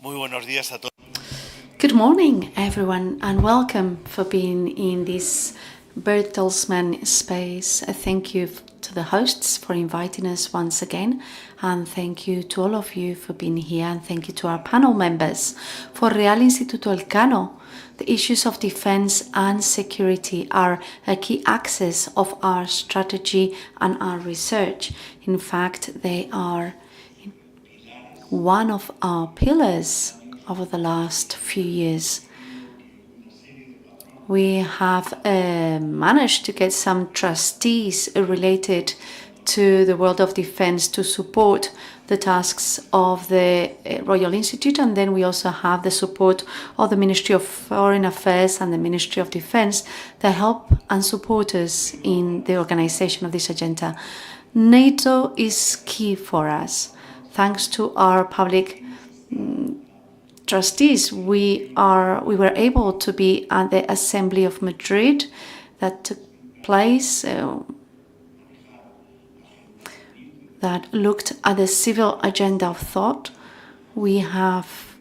Muy buenos días a todos. Good morning, everyone, and welcome for being in this Bertelsmann space. Thank you to the hosts for inviting us once again, and thank you to all of you for being here, and thank you to our panel members. For Real Instituto Elcano, the issues of defense and security are a key axis of our strategy and our research. In fact, they are one of our pillars over the last few years. We have managed to get some trustees related to the world of defense to support the tasks of the Royal Institute, and then we also have the support of the Ministry of Foreign Affairs and the Ministry of Defense that help and support us in the organization of this agenda. NATO is key for us. Thanks to our public trustees, we were able to be at the Assembly of Madrid that took place that looked at the civil agenda of thought. We have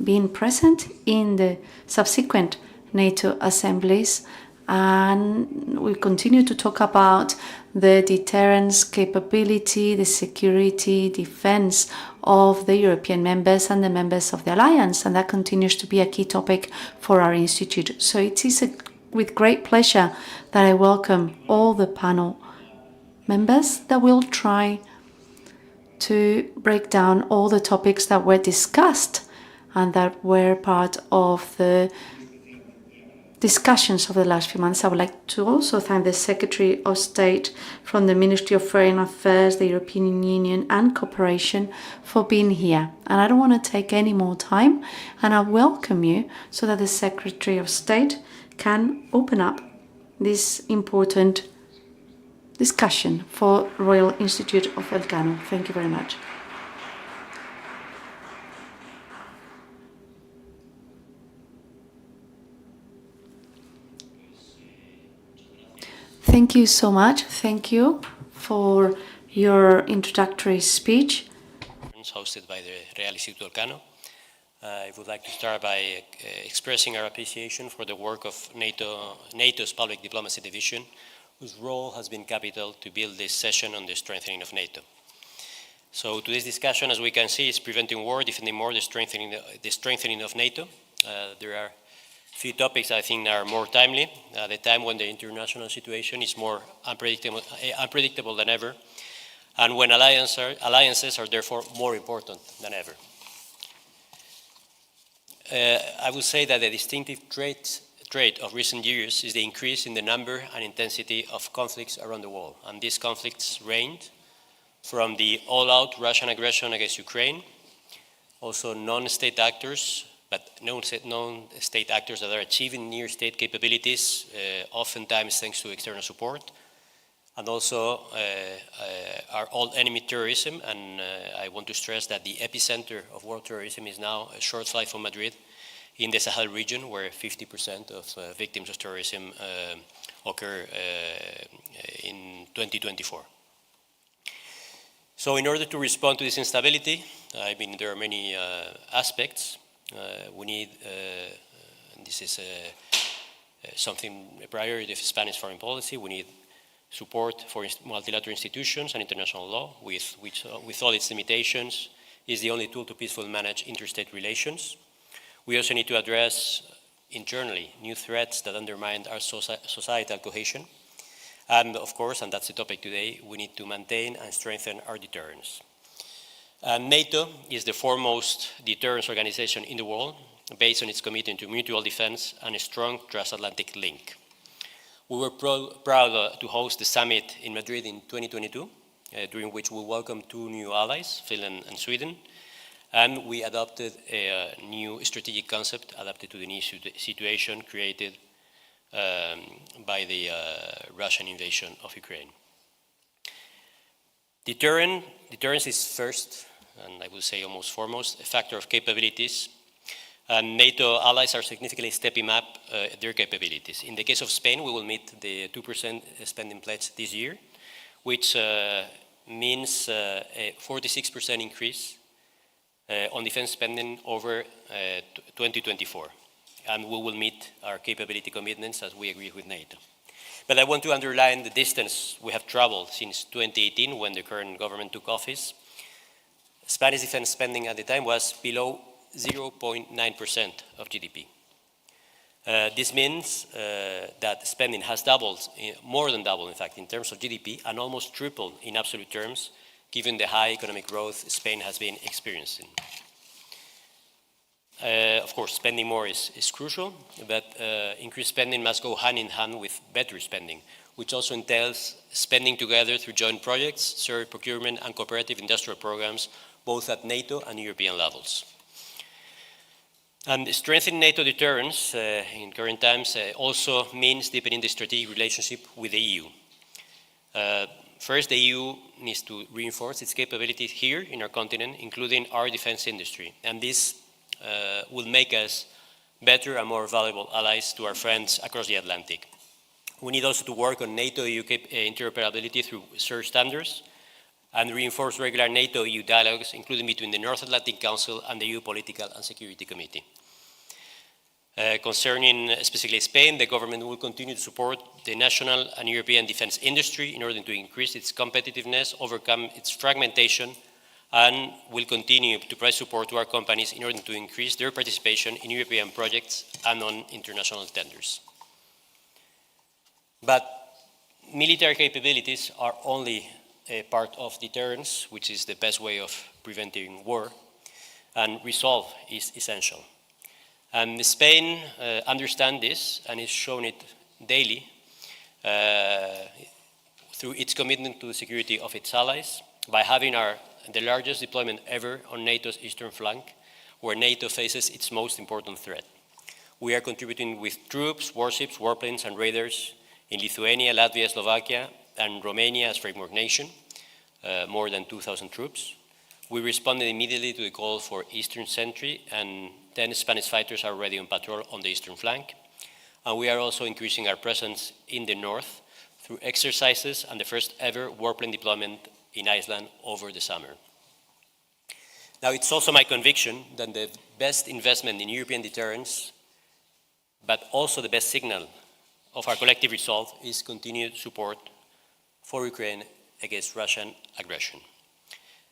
been present in the subsequent NATO assemblies, and we continue to talk about the deterrence capability, the security, defense of the European members and the members of the Alliance, and that continues to be a key topic for our Institute. So it is with great pleasure that I welcome all the panel members that will try to break down all the topics that were discussed and that were part of the discussions of the last few months. I would like to also thank the Secretary of State from the Ministry of Foreign Affairs, the European Union and Cooperation for being here. And I don't want to take any more time, and I welcome you so that the Secretary of State can open up this important discussion for Royal Institute of Elcano. Thank you very much. Thank you so much. Thank you for your introductory speech. Hosted by the Real Instituto Elcano. I would like to start by expressing our appreciation for the work of NATO's Public Diplomacy Division, whose role has been capital to build this session on the strengthening of NATO. So today's discussion, as we can see, is preventing war, defending more, the strengthening of NATO. There are few topics I think are more timely at a time when the international situation is more unpredictable than ever, and when alliances are therefore more important than ever. I would say that the distinctive trait of recent years is the increase in the number and intensity of conflicts around the world, and these conflicts range from the all-out Russian aggression against Ukraine, also non-state actors, but non-state actors that are achieving near-state capabilities, oftentimes thanks to external support, and also our old enemy terrorism. And I want to stress that the epicenter of world terrorism is now a short flight from Madrid in the Sahel region, where 50% of victims of terrorism occur in 2024. So in order to respond to this instability, I mean, there are many aspects. We need, and this is a priority of Spanish foreign policy, we need support for multilateral institutions and international law, which with all its limitations, is the only tool to peacefully manage interstate relations. We also need to address internally new threats that undermine our societal cohesion. And of course, and that's the topic today, we need to maintain and strengthen our deterrence. NATO is the foremost deterrence organization in the world, based on its commitment to mutual defense and a strong transatlantic link. We were proud to host the summit in Madrid in 2022, during which we welcomed two new allies, Finland and Sweden, and we adopted a new strategic concept adapted to the new situation created by the Russian invasion of Ukraine. Deterrence is first, and I would say almost foremost, a factor of capabilities, and NATO allies are significantly stepping up their capabilities. In the case of Spain, we will meet the 2% spending pledge this year, which means a 46% increase on defense spending over 2024. And we will meet our capability commitments as we agree with NATO. But I want to underline the distance we have traveled since 2018, when the current government took office. Spanish defense spending at the time was below 0.9% of GDP. This means that spending has doubled, more than doubled in fact, in terms of GDP, and almost tripled in absolute terms, given the high economic growth Spain has been experiencing. Of course, spending more is crucial, but increased spending must go hand in hand with better spending, which also entails spending together through joint projects, shared procurement, and cooperative industrial programs, both at NATO and European levels. And strengthening NATO deterrence in current times also means deepening the strategic relationship with the EU. First, the EU needs to reinforce its capabilities here in our continent, including our defense industry. And this will make us better and more valuable allies to our friends across the Atlantic. We need also to work on NATO-EU interoperability through shared standards and reinforce regular NATO-EU dialogues, including between the North Atlantic Council and the EU Political and Security Committee. Concerning specifically Spain, the government will continue to support the national and European defense industry in order to increase its competitiveness, overcome its fragmentation, and will continue to provide support to our companies in order to increase their participation in European projects and on international tenders. But military capabilities are only a part of deterrence, which is the best way of preventing war, and resolve is essential. And Spain understands this and is showing it daily through its commitment to the security of its allies by having the largest deployment ever on NATO's eastern flank, where NATO faces its most important threat. We are contributing with troops, warships, warplanes, and radars in Lithuania, Latvia, Slovakia, and Romania as framework nation, more than 2,000 troops. We responded immediately to the call for Eastern Sentry, and 10 Spanish fighters are already on patrol on the eastern flank. And we are also increasing our presence in the north through exercises and the first ever warplane deployment in Iceland over the summer. Now, it's also my conviction that the best investment in European deterrence, but also the best signal of our collective resolve, is continued support for Ukraine against Russian aggression.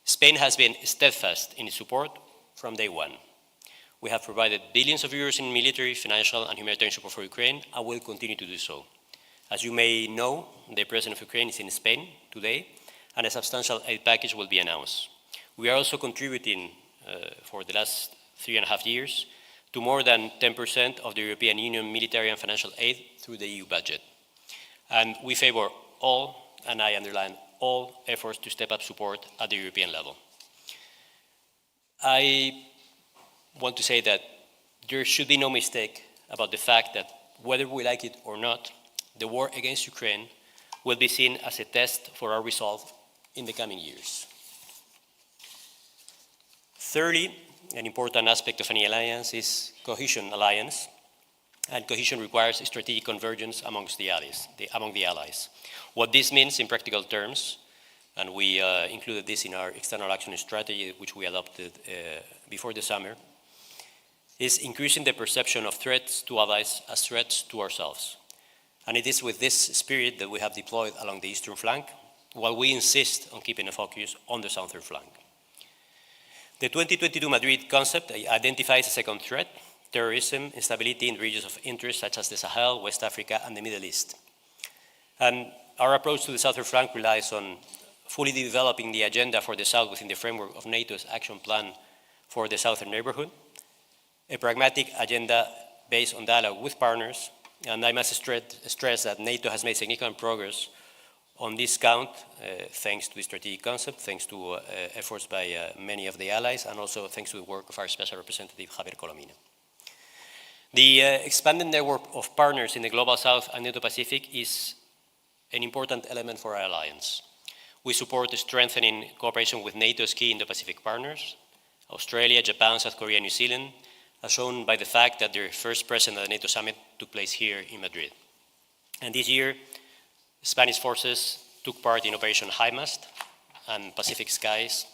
Spain has been steadfast in its support from day one. We have provided billions of euros in military, financial, and humanitarian support for Ukraine, and will continue to do so. As you may know, the President of Ukraine is in Spain today, and a substantial aid package will be announced. We are also contributing for the last 3.5 years to more than 10% of the European Union military and financial aid through the EU budget. And we favor all, and I underline all, efforts to step up support at the European level. I want to say that there should be no mistake about the fact that whether we like it or not, the war against Ukraine will be seen as a test for our resolve in the coming years. Thirdly, an important aspect of any alliance is cohesion alliance, and cohesion requires strategic convergence amongst the allies. What this means in practical terms, and we included this in our external action strategy, which we adopted before the summer, is increasing the perception of threats to allies as threats to ourselves. And it is with this spirit that we have deployed along the eastern flank, while we insist on keeping a focus on the southern flank. The 2022 Madrid concept identifies a second threat: terrorism, instability in regions of interest such as the Sahel, West Africa, and the Middle East. And our approach to the southern flank relies on fully developing the agenda for the South within the framework of NATO's action plan for the southern neighborhood, a pragmatic agenda based on dialogue with partners, and I must stress that NATO has made significant progress on this count, thanks to the strategic concept, thanks to efforts by many of the allies, and also thanks to the work of our Special Representative, Javier Colomina. The expanded network of partners in the Global South and NATO-Pacific is an important element for our alliance. We support strengthening cooperation with NATO's key Indo-Pacific partners, Australia, Japan, South Korea, New Zealand, as shown by the fact that their first presence at the NATO Summit took place here in Madrid. And this year, Spanish forces took part in Operation High Mast and Pacific Skies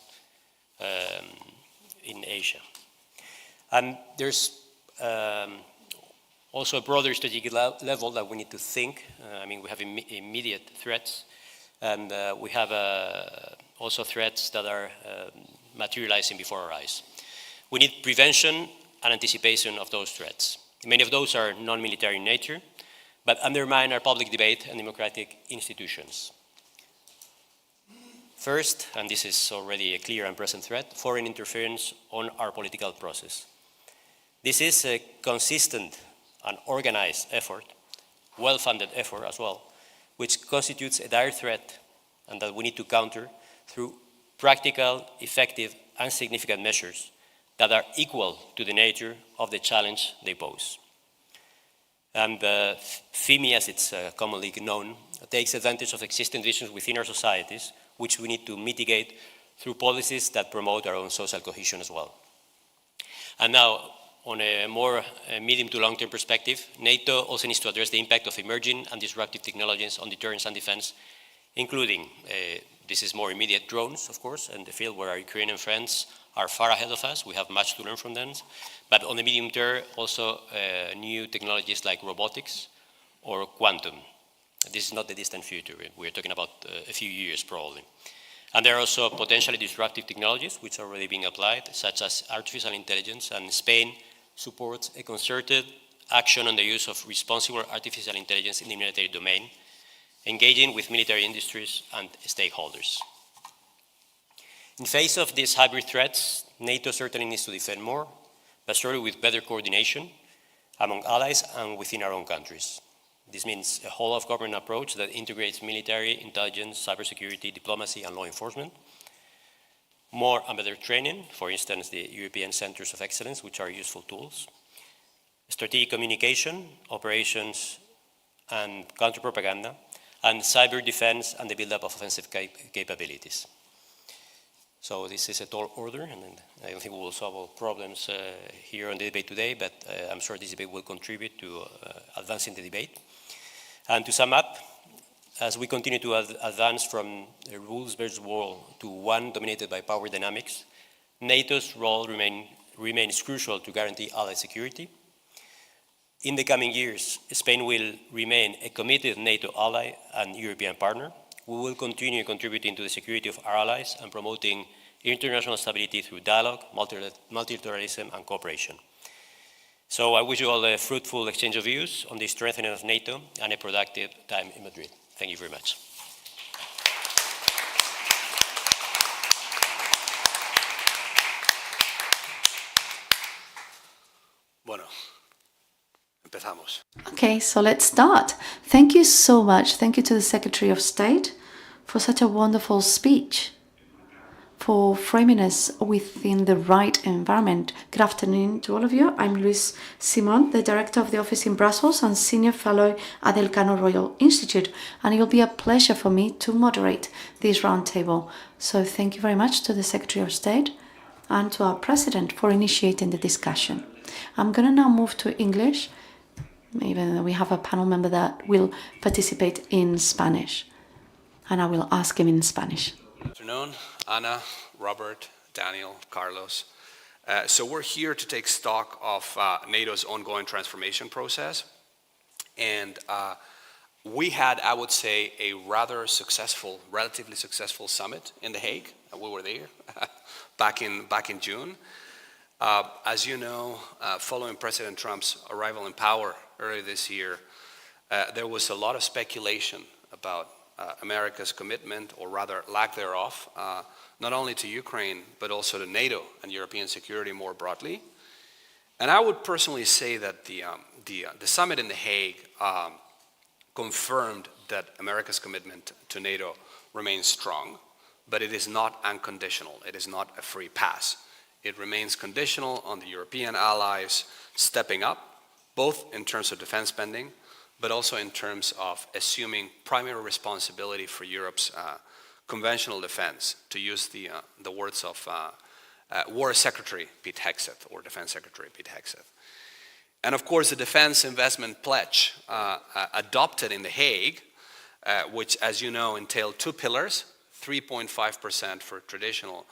in Asia. And there's also a broader strategic level that we need to think. I mean, we have immediate threats, and we have also threats that are materializing before our eyes. We need prevention and anticipation of those threats. Many of those are non-military in nature, but undermine our public debate and democratic institutions. First, and this is already a clear and present threat, foreign interference on our political process. This is a consistent and organized effort, well-funded effort as well, which constitutes a dire threat and that we need to counter through practical, effective, and significant measures that are equal to the nature of the challenge they pose. And FIMI, as it's commonly known, takes advantage of existing divisions within our societies, which we need to mitigate through policies that promote our own social cohesion as well. And now, on a more medium to long-term perspective, NATO also needs to address the impact of emerging and disruptive technologies on deterrence and defense, including, this is more immediate, drones, of course, and the field where our Ukrainian friends are far ahead of us. We have much to learn from them. But on the medium term, also new technologies like robotics or quantum. This is not the distant future. We're talking about a few years, probably. And there are also potentially disruptive technologies which are already being applied, such as artificial intelligence, and Spain supports a concerted action on the use of responsible artificial intelligence in the military domain, engaging with military industries and stakeholders. In face of these hybrid threats, NATO certainly needs to defend more, but surely with better coordination among allies and within our own countries. This means a whole-of-government approach that integrates military, intelligence, cybersecurity, diplomacy, and law enforcement. More and better training, for instance, the European Centers of Excellence, which are useful tools. Strategic communication, operations, and counter-propaganda, and cyber defense and the build-up of offensive capabilities. So this is a tall order, and I don't think we will solve all problems here on the debate today, but I'm sure this debate will contribute to advancing the debate. And to sum up, as we continue to advance from a rules-based world to one dominated by power dynamics, NATO's role remains crucial to guarantee allied security. In the coming years, Spain will remain a committed NATO ally and European partner. We will continue contributing to the security of our allies and promoting international stability through dialogue, multilateralism, and cooperation. So I wish you all a fruitful exchange of views on the strengthening of NATO and a productive time in Madrid. Thank you very much. Bueno, empezamos. Okay, so let's start. Thank you so much. Thank you to the Secretary of State for such a wonderful speech, for framing us within the right environment. Good afternoon to all of you. I'm Luis Simon, the Director of the Office in Brussels and Senior Fellow at the Elcano Royal Institute, and it will be a pleasure for me to moderate this roundtable. So thank you very much to the Secretary of State and to our President for initiating the discussion. I'm going to now move to English, even though we have a panel member that will participate in Spanish, and I will ask him in Spanish. Good afternoon, Ana, Robert, Daniel, Carlos. So we're here to take stock of NATO's ongoing transformation process. And we had, I would say, a rather successful, relatively successful summit in The Hague. We were there back in June. As you know, following President Trump's arrival in power earlier this year, there was a lot of speculation about America's commitment, or rather lack thereof, not only to Ukraine, but also to NATO and European security more broadly. And I would personally say that the summit in The Hague confirmed that America's commitment to NATO remains strong, but it is not unconditional. It is not a free pass. It remains conditional on the European allies stepping up, both in terms of defense spending, but also in terms of assuming primary responsibility for Europe's conventional defense, to use the words of War Secretary Pete Hegseth, or Defense Secretary Pete Hegseth. And of course, the Defense Investment Pledge adopted in The Hague, which, as you know, entailed two pillars: 3.5% for traditional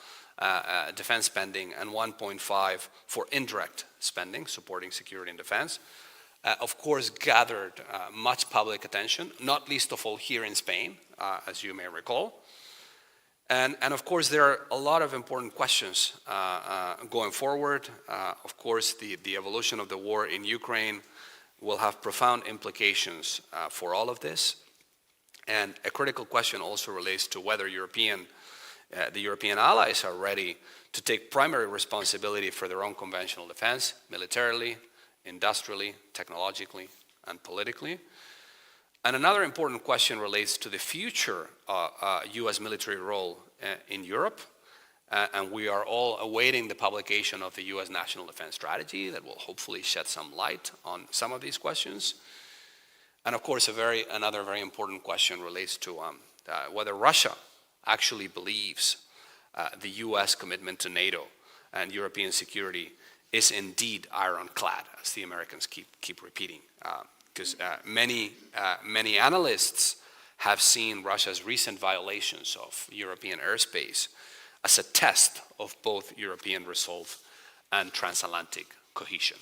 defense spending and 1.5 for indirect spending, supporting security and defense. Of course, gathered much public attention, not least of all here in Spain, as you may recall. And of course, there are a lot of important questions going forward. Of course, the evolution of the war in Ukraine will have profound implications for all of this. And a critical question also relates to whether the European allies are ready to take primary responsibility for their own conventional defense, militarily, industrially, technologically, and politically. And another important question relates to the future U.S. military role in Europe. And we are all awaiting the publication of the U.S. National Defense Strategy that will hopefully shed some light on some of these questions. And of course, another very important question relates to whether Russia actually believes the U.S. commitment to NATO and European security is indeed ironclad, as the Americans keep repeating. Because many analysts have seen Russia's recent violations of European airspace as a test of both European resolve and transatlantic cohesion.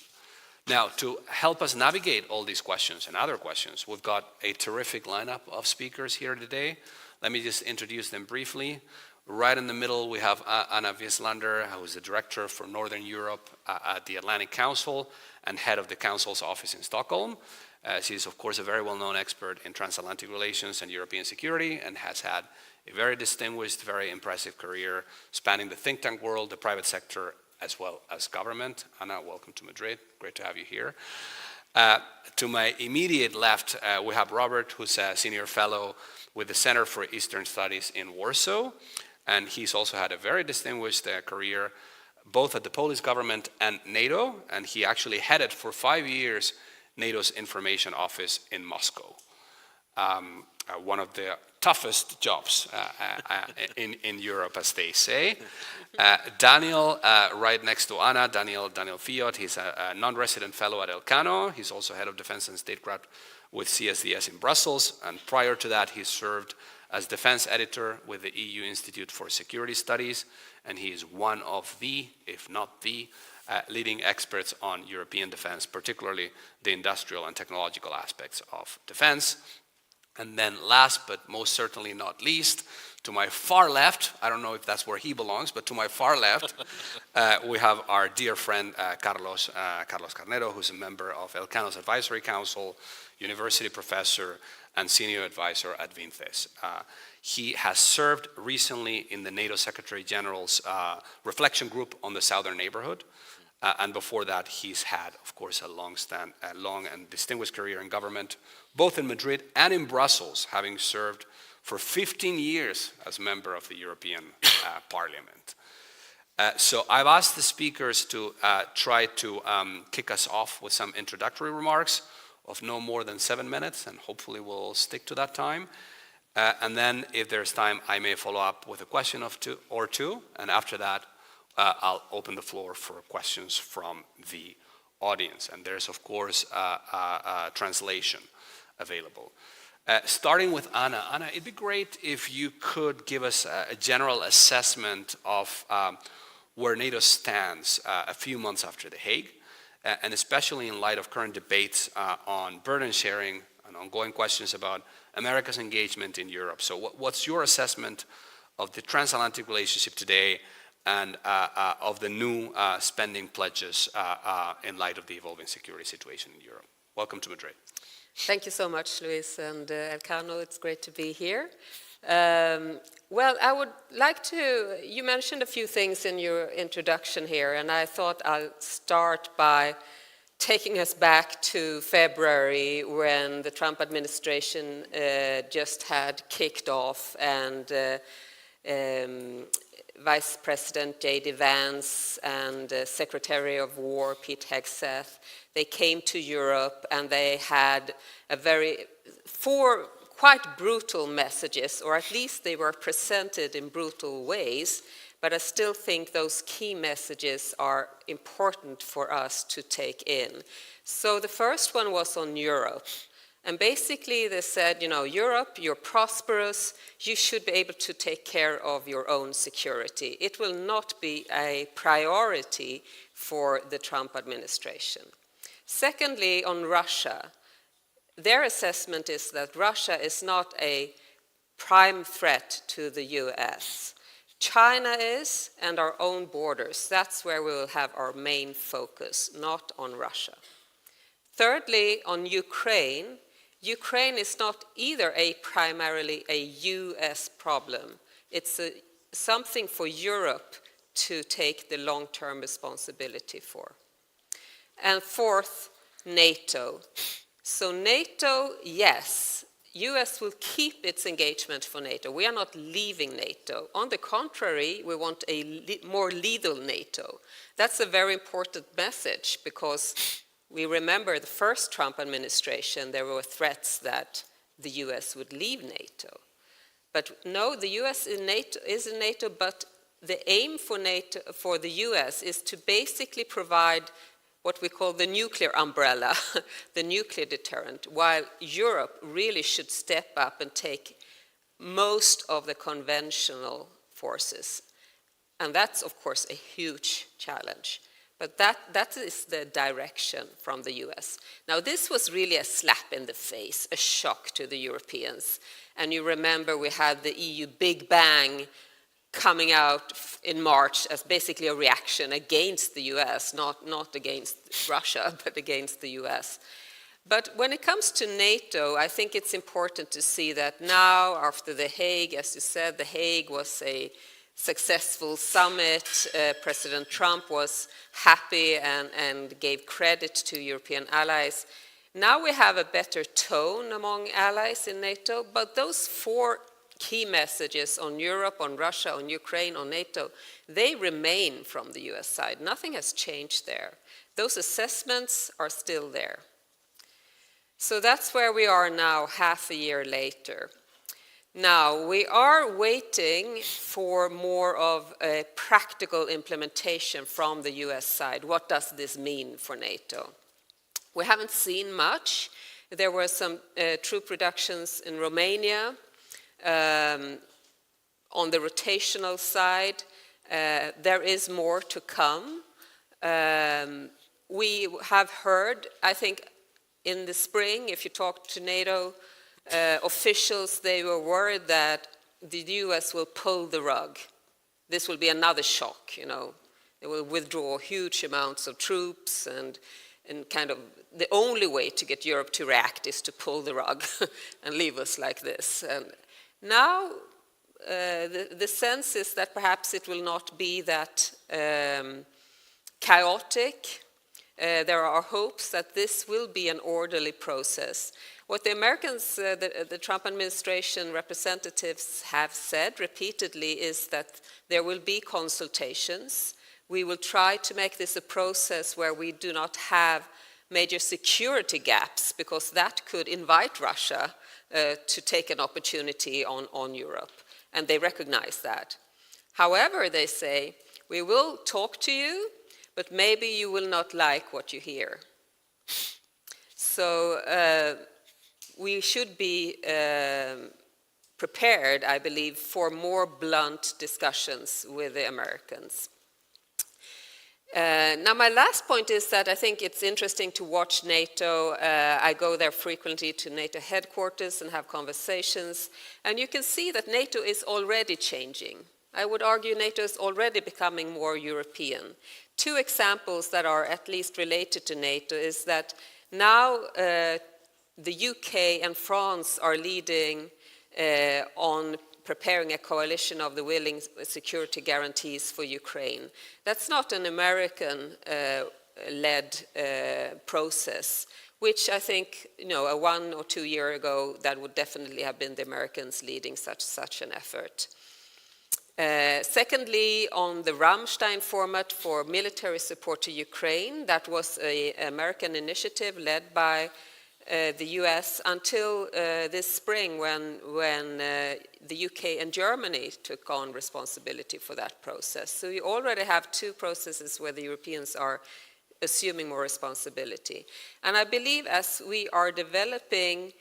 Now, to help us navigate all these questions and other questions, we've got a terrific lineup of speakers here today. Let me just introduce them briefly. Right in the middle, we have Anna Wieslander, who is the director for Northern Europe at the Atlantic Council and head of the Council's office in Stockholm. She's, of course, a very well-known expert in transatlantic relations and European security and has had a very distinguished, very impressive career spanning the think tank world, the private sector, as well as government. Anna, welcome to Madrid. Great to have you here. To my immediate left, we have Robert, who's a senior fellow with the Center for Eastern Studies in Warsaw. And he's also had a very distinguished career, both at the Polish government and NATO. And he actually headed for 5 years NATO's information office in Moscow. One of the toughest jobs in Europe, as they say. Daniel, right next to Anna, Daniel Fiot, he's a non-resident fellow at Elcano. He's also head of defense and statecraft with CSDS in Brussels. And prior to that, he served as defense editor with the EU Institute for Security Studies. And he is one of the, if not the, leading experts on European defense, particularly the industrial and technological aspects of defense. And then last, but most certainly not least, to my far left, I don't know if that's where he belongs, but to my far left, we have our dear friend Carlos Carnero, who's a member of Elcano's Advisory Council, university professor, and senior advisor at Vinces. He has served recently in the NATO Secretary General's reflection group on the Southern Neighborhood. And before that, he's had, of course, a long and distinguished career in government, both in Madrid and in Brussels, having served for 15 years as member of the European Parliament. So I've asked the speakers to try to kick us off with some introductory remarks of no more than 7 minutes, and hopefully we'll stick to that time. And then, if there's time, I may follow up with a question or two, and after that, I'll open the floor for questions from the audience. And there's, of course, translation available. Starting with Anna. Anna, it'd be great if you could give us a general assessment of where NATO stands a few months after The Hague, and especially in light of current debates on burden sharing and ongoing questions about America's engagement in Europe. So what's your assessment of the transatlantic relationship today and of the new spending pledges in light of the evolving security situation in Europe? Welcome to Madrid. Thank you so much, Luis and Elcano. It's great to be here. Well, I would like to, you mentioned a few things in your introduction here, and I thought I'll start by taking us back to February when the Trump administration just had kicked off, and Vice President J.D. Vance and Secretary of War Pete Hegseth, they came to Europe and they had four quite brutal messages, or at least they were presented in brutal ways, but I still think those key messages are important for us to take in. So the first one was on Europe, And basically they said, you know, Europe, you're prosperous, you should be able to take care of your own security. It will not be a priority for the Trump administration. Secondly, on Russia, their assessment is that Russia is not a prime threat to the US. China is, and our own borders. That's where we will have our main focus, not on Russia. Thirdly, on Ukraine, Ukraine is not either primarily a US problem. It's something for Europe to take the long-term responsibility for. And fourth, NATO. So NATO, yes, US will keep its engagement for NATO. We are not leaving NATO. On the contrary, we want a more lethal NATO. That's a very important message because we remember the first Trump administration, there were threats that the US would leave NATO. But no, the US is in NATO, but the aim for NATO, for the US, is to basically provide what we call the nuclear umbrella, the nuclear deterrent, while Europe really should step up and take most of the conventional forces. And that's, of course, a huge challenge. But that is the direction from the US. Now, this was really a slap in the face, a shock to the Europeans. And you remember we had the EU Big Bang coming out in March as basically a reaction against the US, not against Russia, but against the US. But when it comes to NATO, I think it's important to see that now, after the Hague, as you said, the Hague was a successful summit. President Trump was happy and gave credit to European allies. Now we have a better tone among allies in NATO, but those four key messages on Europe, on Russia, on Ukraine, on NATO, they remain from the US side. Nothing has changed there. Those assessments are still there. So that's where we are now, half a year later. Now, we are waiting for more of a practical implementation from the US side. What does this mean for NATO? We haven't seen much. There were some troop reductions in Romania. On the rotational side, there is more to come. We have heard, I think, in the spring, if you talk to NATO officials, they were worried that the US will pull the rug. This will be another shock, you know. They will withdraw huge amounts of troops and kind of the only way to get Europe to react is to pull the rug and leave us like this. And now the sense is that perhaps it will not be that chaotic. There are hopes that this will be an orderly process. What the Americans, the Trump administration representatives have said repeatedly is that there will be consultations. We will try to make this a process where we do not have major security gaps, because that could invite Russia to take an opportunity on Europe. And they recognize that. However, they say, we will talk to you, but maybe you will not like what you hear. So we should be prepared, I believe, for more blunt discussions with the Americans. Now, my last point is that I think it's interesting to watch NATO. I go there frequently to NATO headquarters and have conversations, and you can see that NATO is already changing. I would argue NATO is already becoming more European. Two examples that are at least related to NATO is that now the UK and France are leading on preparing a coalition of the willing security guarantees for Ukraine. That's not an American-led process, which I think, you know, 1 or 2 years ago, that would definitely have been the Americans leading such an effort. Secondly, on the Ramstein format for military support to Ukraine, that was an American initiative led by the US until this spring when the UK and Germany took on responsibility for that process. So you already have two processes where the Europeans are assuming more responsibility. And I believe as we are developing,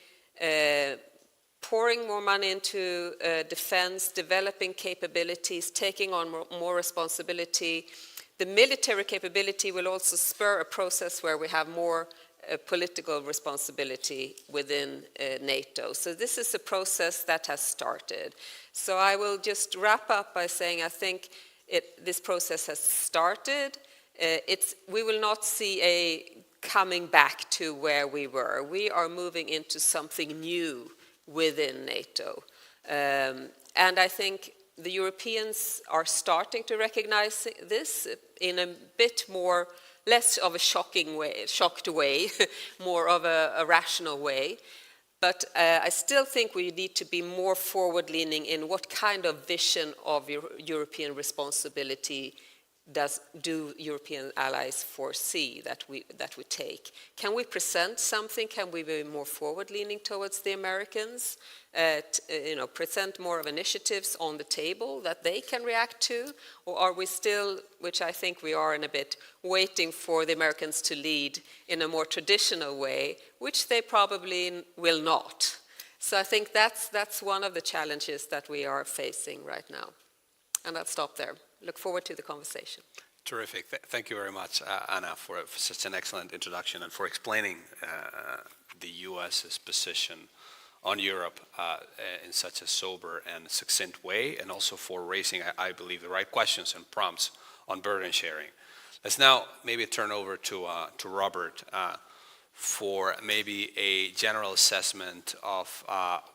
pouring more money into defense, developing capabilities, taking on more responsibility, the military capability will also spur a process where we have more political responsibility within NATO. So this is a process that has started. So I will just wrap up by saying I think this process has started. We will not see a coming back to where we were. We are moving into something new within NATO. And I think the Europeans are starting to recognize this in a bit more, less of a shocked way, more of a rational way. But I still think we need to be more forward-leaning in what kind of vision of European responsibility do European allies foresee that we take? Can we present something? Can we be more forward-leaning towards the Americans? Present more of initiatives on the table that they can react to? Or are we still, which I think we are in a bit, waiting for the Americans to lead in a more traditional way, which they probably will not? So I think that's one of the challenges that we are facing right now. And I'll stop there. Look forward to the conversation. Terrific. Thank you very much, Anna, for such an excellent introduction and for explaining the U.S.'s position on Europe in such a sober and succinct way, and also for raising, I believe, the right questions and prompts on burden sharing. Let's now maybe turn over to Robert for maybe a general assessment of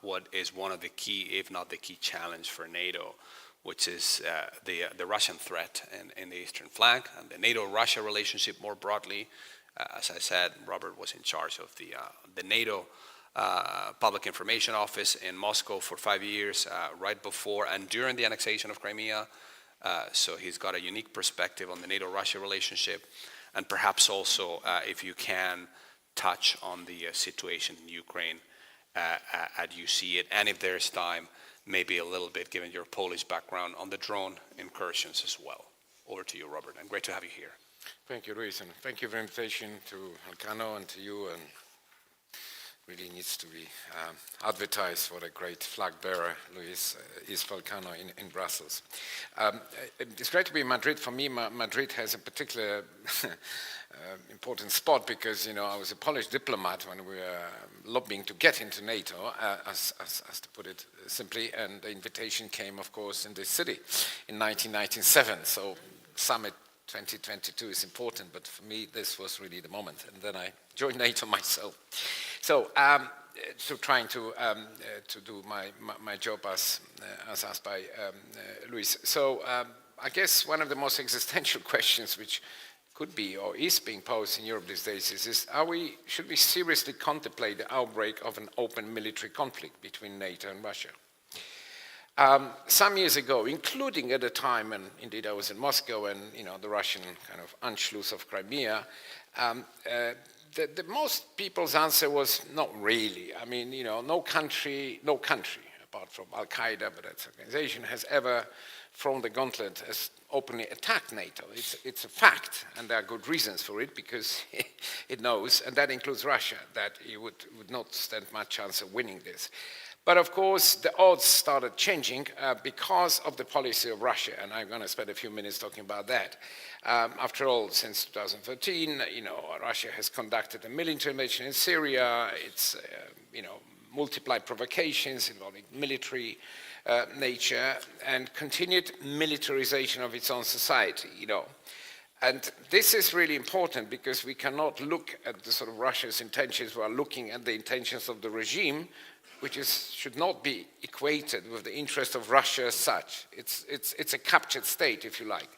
what is one of the key, if not the key challenge for NATO, which is the Russian threat in the eastern flank and the NATO-Russia relationship more broadly. As I said, Robert was in charge of the NATO Public Information Office in Moscow for 5 years, right before and during the annexation of Crimea. So he's got a unique perspective on the NATO-Russia relationship, and perhaps also, if you can, touch on the situation in Ukraine as you see it, and if there's time, maybe a little bit, given your Polish background, on the drone incursions as well. Over to you, Robert, and great to have you here. Thank you, Luis, and thank you for the invitation to Elcano and to you, and really needs to be advertised what a great flag bearer Luis is for Elcano in Brussels. It's great to be in Madrid. For me, Madrid has a particular important spot because, I was a Polish diplomat when we were lobbying to get into NATO, as to put it simply, and the invitation came, of course, in this city in 1997. So Summit 2022 is important, but for me, this was really the moment. And then I joined NATO myself. So trying to do my job as asked by Luis. So I guess one of the most existential questions which could be or is being posed in Europe these days is should we seriously contemplate the outbreak of an open military conflict between NATO and Russia? Some years ago, including at the time, and indeed I was in Moscow and the Russian kind of Anschluss of Crimea, the most people's answer was not really. I mean, no country apart from Al Qaeda, but that organization has ever thrown the gauntlet as openly attacked NATO. It's a fact, and there are good reasons for it because it knows, and that includes Russia, that it would not stand much chance of winning this. But of course, the odds started changing because of the policy of Russia, and I'm going to spend a few minutes talking about that. After all, since 2013, Russia has conducted a military invasion in Syria. It's, multiplied provocations involving military nature and continued militarization of its own society, And this is really important because we cannot look at the sort of Russia's intentions. We are looking at the intentions of the regime, which should not be equated with the interest of Russia as such. It's a captured state, if you like.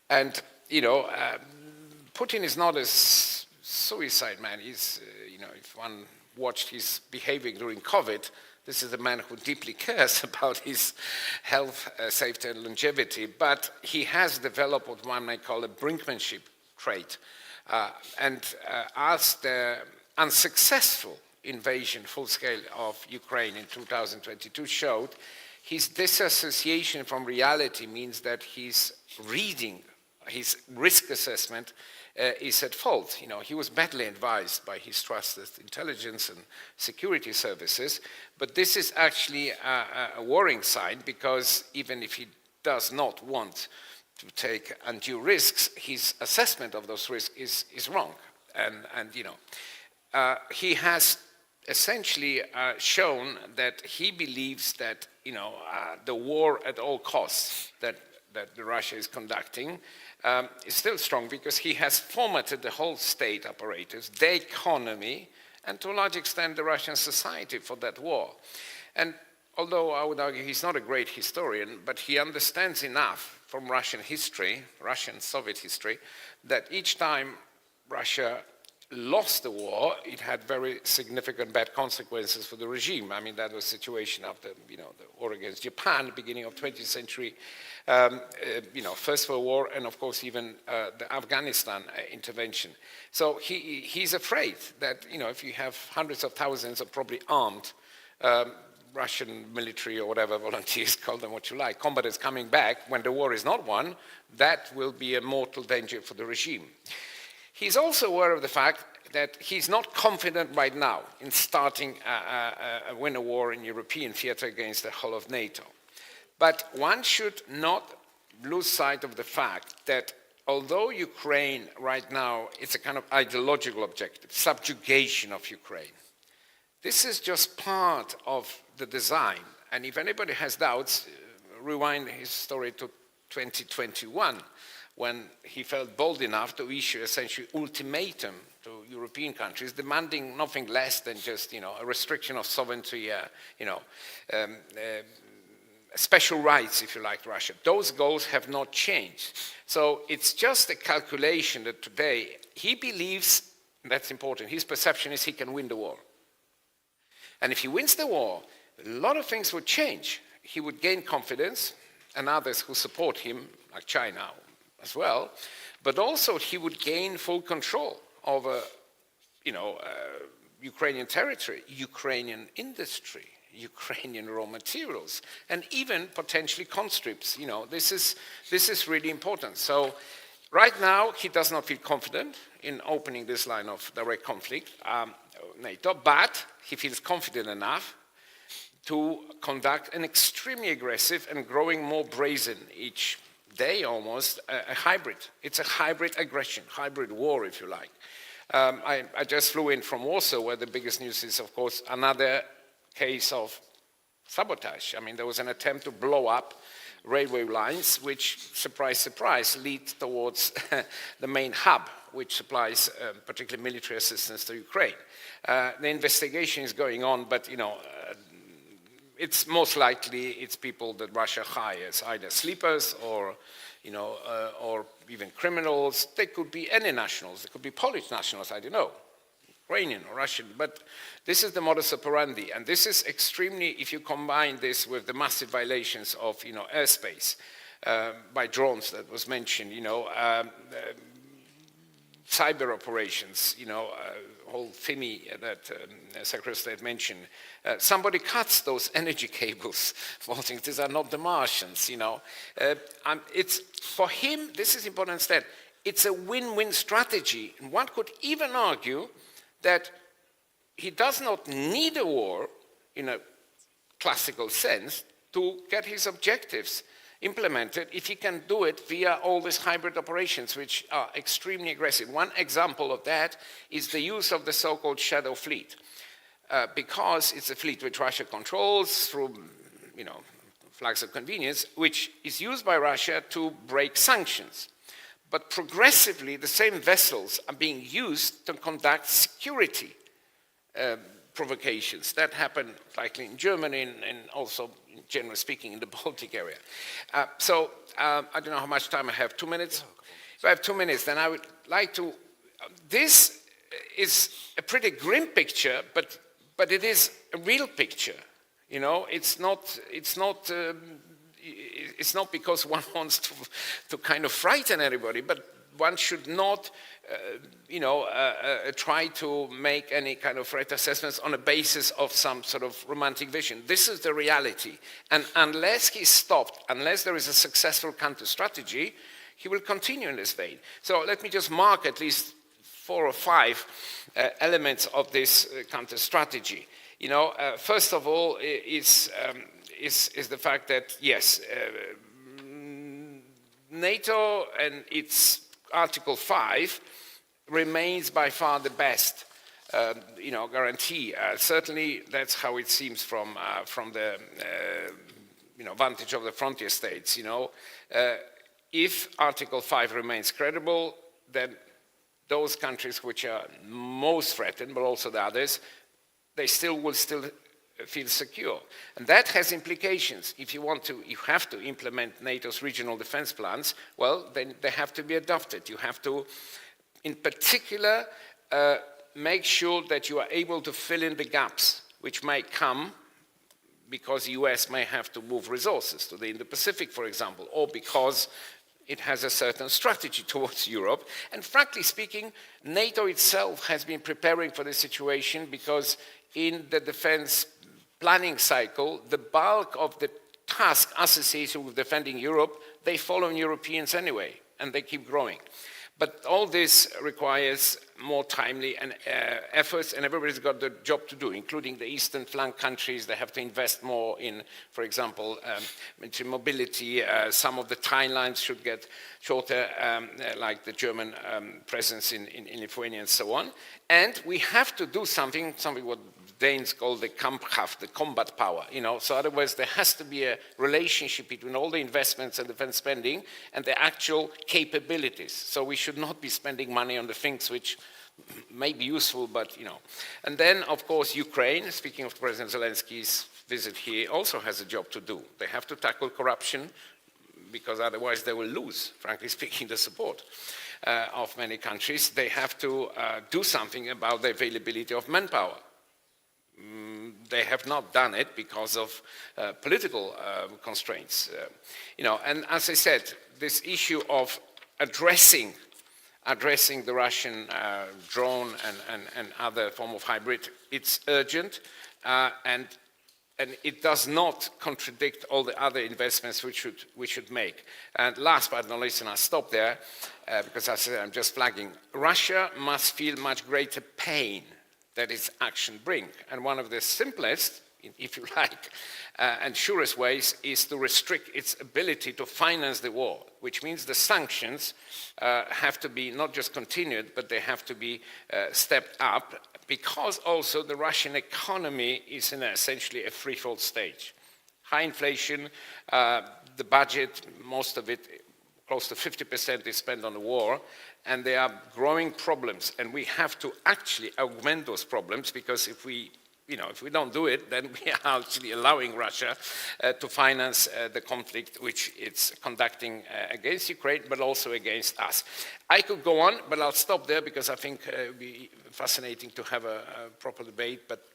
And, Putin is not a suicide man. He's, if one watched his behavior during COVID, this is a man who deeply cares about his health, safety, and longevity, but he has developed what one might call a brinkmanship trait. As the unsuccessful invasion, full scale, of Ukraine in 2022 showed, his disassociation from reality means that he's reading his risk assessment is at fault. You know, he was badly advised by his trusted intelligence and security services, but this is actually a worrying sign, because even if he does not want to take undue risks, his assessment of those risks is wrong. And you know, he has essentially shown that he believes that, you know, the war at all costs that Russia is conducting is still strong, because he has formatted the whole state apparatus, the economy, and to a large extent the Russian society for that war. And although I would argue he's not a great historian, but he understands enough from Russian history, Russian Soviet history, that each time Russia lost the war, it had very significant bad consequences for the regime. I mean, that was the situation after, you know, the war against Japan, beginning of 20th century, you know, First World War, and of course even the Afghanistan intervention. So he's afraid that, you know, if you have hundreds of thousands of probably armed Russian military or whatever, volunteers, call them what you like, combatants coming back when the war is not won, that will be a mortal danger for the regime. He's also aware of the fact that he's not confident right now in starting a winter war in European theater against the whole of NATO. But one should not lose sight of the fact that although Ukraine right now, it's a kind of ideological objective, subjugation of Ukraine, this is just part of the design. And if anybody has doubts, rewind his story to 2021, when he felt bold enough to issue essentially ultimatum to European countries, demanding nothing less than just, you know, a restriction of sovereignty, you know, special rights, if you like, Russia. Those goals have not changed. So it's just a calculation that today he believes, and that's important, his perception is he can win the war. And if he wins the war, a lot of things would change. He would gain confidence, and others who support him, like China as well, but also he would gain full control over, you know, Ukrainian territory, Ukrainian industry, Ukrainian raw materials, and even potentially conscripts. You know, this is really important. So right now, he does not feel confident in opening this line of direct conflict, NATO, but he feels confident enough to conduct an extremely aggressive and growing more brazen each day almost, a hybrid. It's a hybrid aggression, hybrid war, if you like. I just flew in from Warsaw, where the biggest news is, of course, another case of sabotage. I mean, there was an attempt to blow up railway lines, which, surprise, surprise, lead towards the main hub, which supplies particularly military assistance to Ukraine. The investigation is going on, but, you know, it's most likely it's people that Russia hires, either sleepers or, you know, or even criminals. They could be any nationals. They could be Polish nationals, I don't know, Ukrainian or Russian. But this is the modus operandi, and this is extremely, if you combine this with the massive violations of, you know, airspace by drones that was mentioned, you know, cyber operations, you know, whole FIMI that Secretary of State mentioned. Somebody cuts those energy cables. These are not the Martians, you know. It's, for him, this is important instead, it's a win-win strategy. And one could even argue that he does not need a war in a classical sense to get his objectives implemented if he can do it via all these hybrid operations, which are extremely aggressive. One example of that is the use of the so-called shadow fleet, because it's a fleet which Russia controls through, you know, flags of convenience, which is used by Russia to break sanctions. But progressively, the same vessels are being used to conduct security provocations. That happened likely in Germany and also, generally speaking, in the Baltic area. I don't know how much time I have, 2 minutes? If I have 2 minutes, then I would like to, this is a pretty grim picture, but it is a real picture. You know, it's not because one wants to kind of frighten everybody, but one should not, try to make any kind of threat assessments on a basis of some sort of romantic vision. This is the reality. And unless he's stopped, unless there is a successful counter strategy, he will continue in this vein. So let me just mark at least 4 or 5 elements of this counter strategy. You know, first of all is the fact that, yes, NATO and its Article 5 remains by far the best guarantee. Certainly, that's how it seems from the vantage of the frontier states. If Article 5 remains credible, then those countries which are most threatened, but also the others, they will still feel secure. And that has implications. If you have to implement NATO's regional defense plans, well, then they have to be adopted. You have to, in particular, make sure that you are able to fill in the gaps which may come because the US may have to move resources to the Indo-Pacific, for example, or because it has a certain strategy towards Europe. And frankly speaking, NATO itself has been preparing for this situation because in the defense planning cycle, the bulk of the tasks associated with defending Europe, they fall on Europeans anyway, and they keep growing. But all this requires more timely efforts, and everybody's got the job to do, including the eastern flank countries. They have to invest more in, for example, military mobility. Some of the timelines should get shorter, like the German presence in Lithuania and so on. And we have to do something what Danes call the Kampfkraft, the combat power. So otherwise there has to be a relationship between all the investments and defense spending and the actual capabilities. So we should not be spending money on the things which may be useful, but And then, of course, Ukraine, speaking of President Zelensky's visit here, also has a job to do. They have to tackle corruption because otherwise they will lose, frankly speaking, the support of many countries. They have to do something about the availability of manpower. They have not done it because of political constraints. And as I said, this issue of addressing the Russian drone and other form of hybrid, it's urgent, and it does not contradict all the other investments we should make. And last but not least, and I'll stop there, because as I said, I'm just flagging, Russia must feel much greater pain that its action brings. And one of the simplest, if you like, and surest ways is to restrict its ability to finance the war, which means the sanctions have to be not just continued, but they have to be stepped up, because also the Russian economy is in essentially a free-fall stage. High inflation, the budget, most of it, close to 50% is spent on the war, and there are growing problems, and we have to actually augment those problems, because if we don't do it, then we are actually allowing Russia to finance the conflict which it's conducting against Ukraine, but also against us. I could go on, but I'll stop there because I think it would be fascinating to have a proper debate, but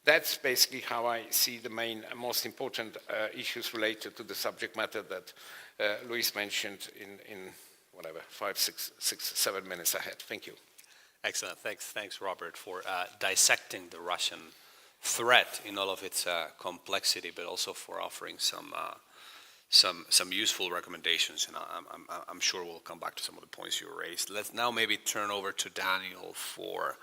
that's basically how I see the most important issues related to the subject matter that Luis mentioned in whatever, 5, 6, 7 minutes ahead. Thank you. Excellent. Thanks, Robert, for dissecting the Russian threat in all of its complexity, but also for offering some useful recommendations. And I'm sure we'll come back to some of the points you raised. Let's now maybe turn over to Daniel for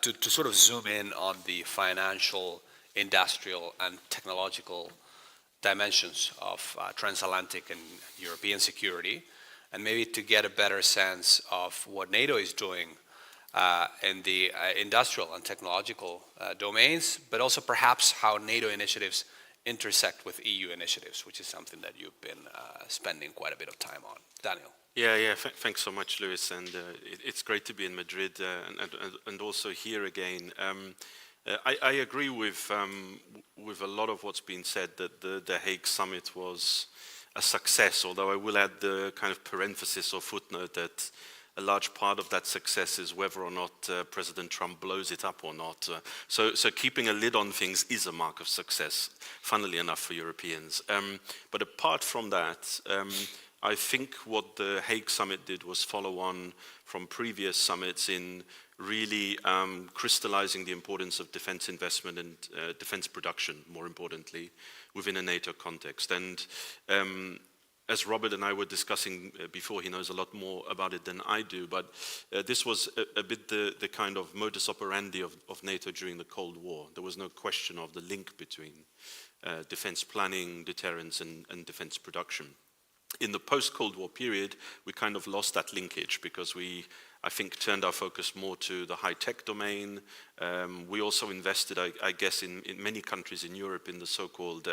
to sort of zoom in on the financial, industrial, and technological dimensions of transatlantic and European security, and maybe to get a better sense of what NATO is doing in the industrial and technological domains, but also perhaps how NATO initiatives intersect with EU initiatives, which is something that you've been spending quite a bit of time on. Daniel. Yeah. Thanks so much, Luis, and it's great to be in Madrid and also here again. I agree with a lot of what's been said, that the Hague Summit was a success, although I will add the kind of parenthesis or footnote that a large part of that success is whether or not President Trump blows it up or not. So keeping a lid on things is a mark of success, funnily enough, for Europeans. But apart from that, I think what the Hague Summit did was follow on from previous summits in really crystallizing the importance of defense investment and defense production, more importantly, within a NATO context. And as Robert and I were discussing before, he knows a lot more about it than I do, but this was a bit the kind of modus operandi of NATO during the Cold War. There was no question of the link between defense planning, deterrence, and defense production. In the post-Cold War period, we kind of lost that linkage because we, I think, turned our focus more to the high-tech domain. We also invested, I guess, in many countries in Europe in the so-called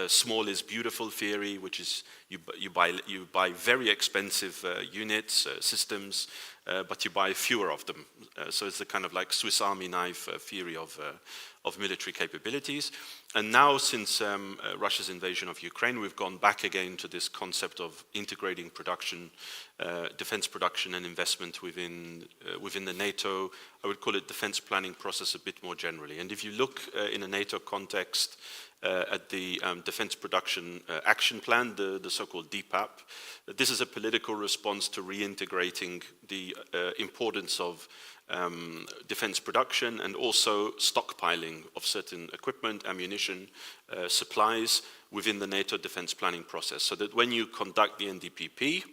small is beautiful theory, which is you buy very expensive units, systems, but you buy fewer of them. So it's the kind of like Swiss Army knife theory of military capabilities. And now, since Russia's invasion of Ukraine, we've gone back again to this concept of integrating production, defense production and investment within the NATO, I would call it defense planning process a bit more generally. And if you look in a NATO context at the Defense Production Action Plan, the so-called DPAP, this is a political response to reintegrating the importance of defense production and also stockpiling of certain equipment, ammunition, supplies within the NATO defense planning process, so that when you conduct the NDPP,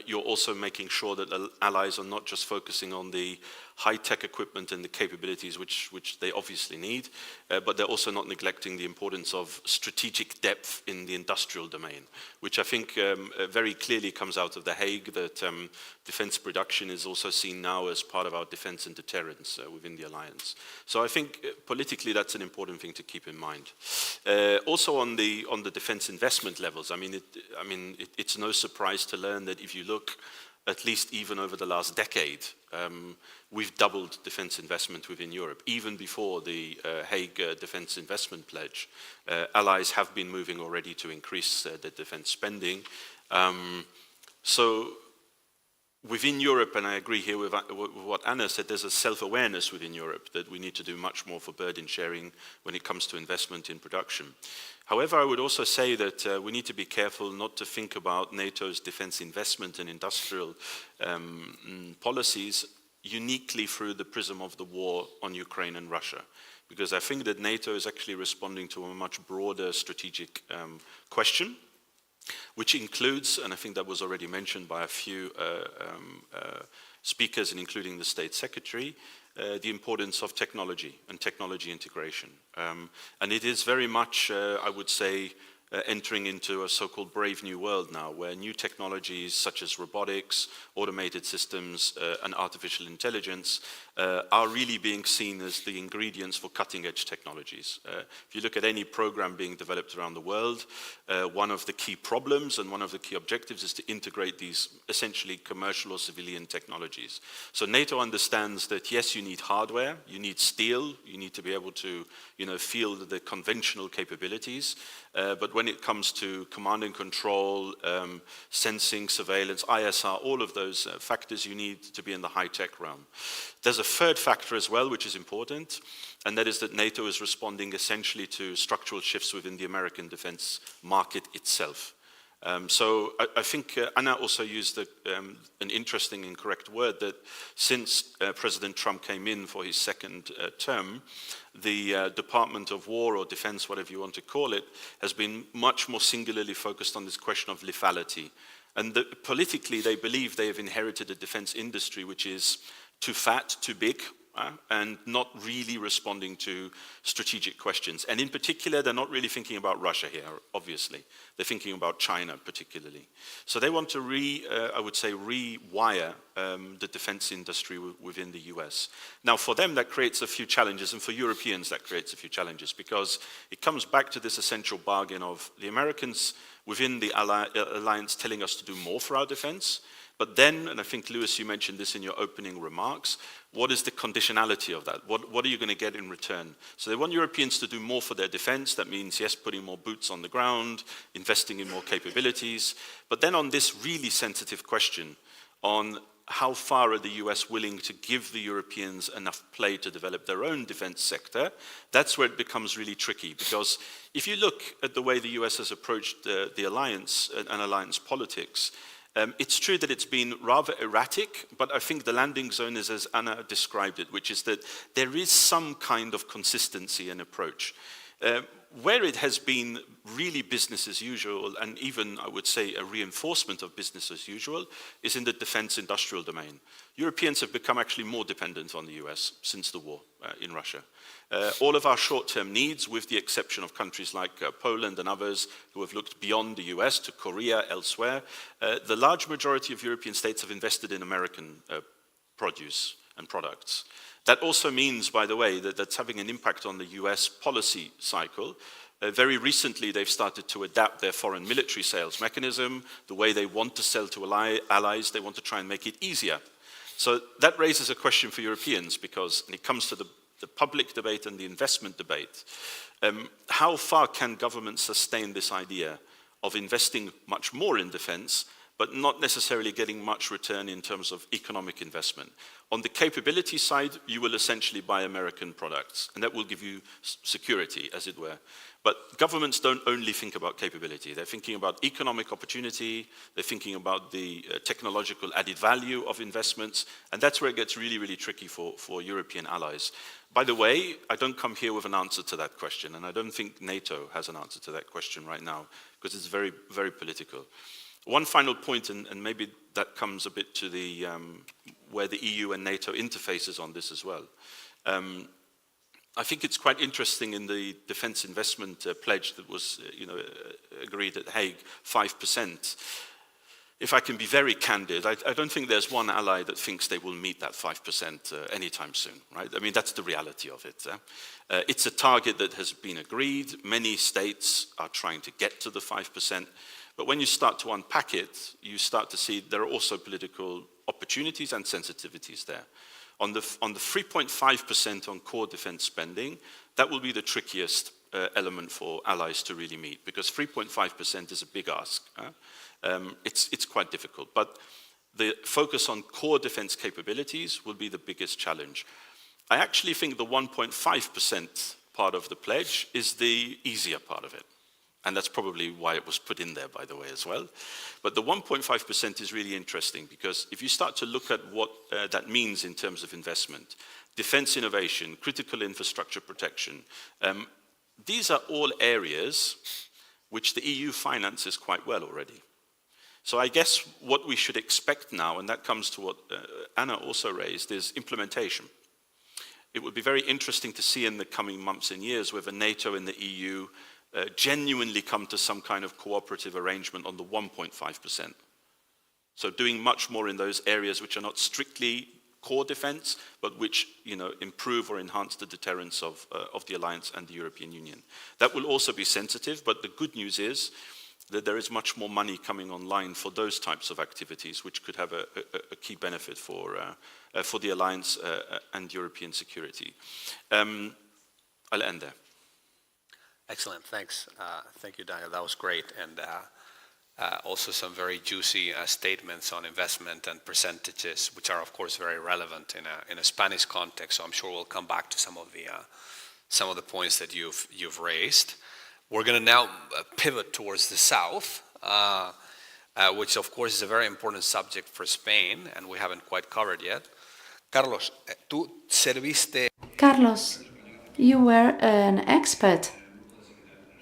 you're also making sure that the allies are not just focusing on the high-tech equipment and the capabilities which they obviously need, but they're also not neglecting the importance of strategic depth in the industrial domain, which I think very clearly comes out of The Hague, that defense production is also seen now as part of our defense and deterrence within the alliance. So I think politically that's an important thing to keep in mind. Also on the defense investment levels, it's no surprise to learn that if you look at least even over the last decade, we've doubled defense investment within Europe. Even before the Hague Defense Investment Pledge, allies have been moving already to increase their defense spending. So within Europe, and I agree here with what Anna said, there's a self-awareness within Europe that we need to do much more for burden sharing when it comes to investment in production. However, I would also say that we need to be careful not to think about NATO's defense investment and industrial policies uniquely through the prism of the war on Ukraine and Russia. Because I think that NATO is actually responding to a much broader strategic question, which includes, and I think that was already mentioned by a few speakers, and including the State Secretary, the importance of technology and technology integration. And it is very much, I would say, entering into a so-called brave new world now, where new technologies such as robotics, automated systems, and artificial intelligence are really being seen as the ingredients for cutting-edge technologies. If you look at any program being developed around the world, one of the key problems and one of the key objectives is to integrate these essentially commercial or civilian technologies. So NATO understands that yes, you need hardware, you need steel, you need to be able to, field the conventional capabilities, but when it comes to command and control, sensing, surveillance, ISR, all of those factors, you need to be in the high-tech realm. There's a third factor as well, which is important, and that is that NATO is responding essentially to structural shifts within the American defense market itself. So I think Anna also used an interesting and correct word, that since President Trump came in for his second term, the Department of War or Defense, whatever you want to call it, has been much more singularly focused on this question of lethality. And politically, they believe they have inherited a defense industry which is too fat, too big, and not really responding to strategic questions. And in particular, they're not really thinking about Russia here, obviously. They're thinking about China particularly. So they want to rewire the defense industry within the US. Now, for them, that creates a few challenges, and for Europeans, that creates a few challenges, because it comes back to this essential bargain of the Americans within the alliance telling us to do more for our defense. But then, and I think, Lewis, you mentioned this in your opening remarks, what is the conditionality of that? What are you going to get in return? So they want Europeans to do more for their defense. That means, yes, putting more boots on the ground, investing in more capabilities. But then on this really sensitive question on how far are the US willing to give the Europeans enough play to develop their own defense sector, that's where it becomes really tricky. Because if you look at the way the US has approached the alliance and alliance politics, it's true that it's been rather erratic, but I think the landing zone is as Anna described it, which is that there is some kind of consistency in approach. Where it has been really business as usual, and even, I would say, a reinforcement of business as usual, is in the defense industrial domain. Europeans have become actually more dependent on the US since the war in Russia. All of our short-term needs, with the exception of countries like Poland and others who have looked beyond the US to Korea, elsewhere, the large majority of European states have invested in American produce and products. That also means, by the way, that that's having an impact on the US policy cycle. Very recently, they've started to adapt their foreign military sales mechanism, the way they want to sell to allies, they want to try and make it easier. So that raises a question for Europeans, because when it comes to the public debate and the investment debate, how far can governments sustain this idea of investing much more in defense, but not necessarily getting much return in terms of economic investment? On the capability side, you will essentially buy American products, and that will give you security, as it were. But governments don't only think about capability. They're thinking about economic opportunity, they're thinking about the technological added value of investments, and that's where it gets really, really tricky for European allies. By the way, I don't come here with an answer to that question, and I don't think NATO has an answer to that question right now, because it's very, very political. One final point, and maybe that comes a bit to the where the EU and NATO interfaces on this as well. I think it's quite interesting in the defense investment pledge that was agreed at Hague, 5%. If I can be very candid, I don't think there's one ally that thinks they will meet that 5% anytime soon, right? I mean, that's the reality of it. It's a target that has been agreed. Many states are trying to get to the 5%. But when you start to unpack it, you start to see there are also political opportunities and sensitivities there. On the 3.5% on core defense spending, that will be the trickiest element for allies to really meet, because 3.5% is a big ask. It's quite difficult. But the focus on core defense capabilities will be the biggest challenge. I actually think the 1.5% part of the pledge is the easier part of it. And that's probably why it was put in there, by the way, as well. But the 1.5% is really interesting, because if you start to look at what that means in terms of investment, defense innovation, critical infrastructure protection, these are all areas which the EU finances quite well already. So I guess what we should expect now, and that comes to what Anna also raised, is implementation. It would be very interesting to see in the coming months and years whether NATO and the EU genuinely come to some kind of cooperative arrangement on the 1.5%. So doing much more in those areas which are not strictly core defense, but which improve or enhance the deterrence of the alliance and the European Union. That will also be sensitive, but the good news is that there is much more money coming online for those types of activities, which could have a key benefit for the alliance and European security. I'll end there. Excellent, thanks. Thank you, Daniel. That was great. And also some very juicy statements on investment and percentages, which are, of course, very relevant in a Spanish context. So I'm sure we'll come back to some of the points that you've raised. We're going to now pivot towards the south, which, of course, is a very important subject for Spain, and we haven't quite covered yet. Carlos, tú serviste... Carlos, you were an expert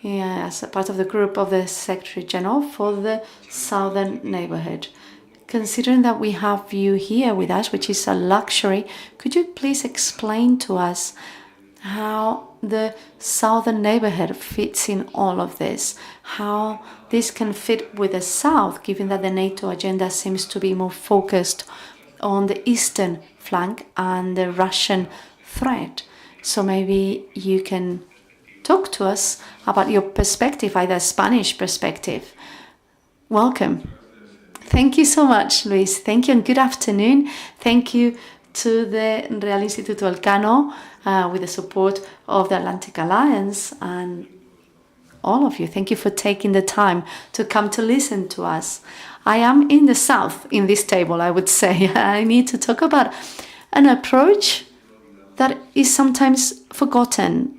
as a part of the group of the Secretary General for the southern neighborhood. Considering that we have you here with us, which is a luxury, could you please explain to us how the southern neighborhood fits in all of this? How this can fit with the south, given that the NATO agenda seems to be more focused on the eastern flank and the Russian threat. So maybe you can talk to us about your perspective, either Spanish perspective. Welcome. Thank you so much, Luis. Thank you and good afternoon. Thank you to the Real Instituto Elcano with the support of the Atlantic Alliance and all of you. Thank you for taking the time to come to listen to us. I am in the south in this table, I would say. I need to talk about an approach that is sometimes forgotten.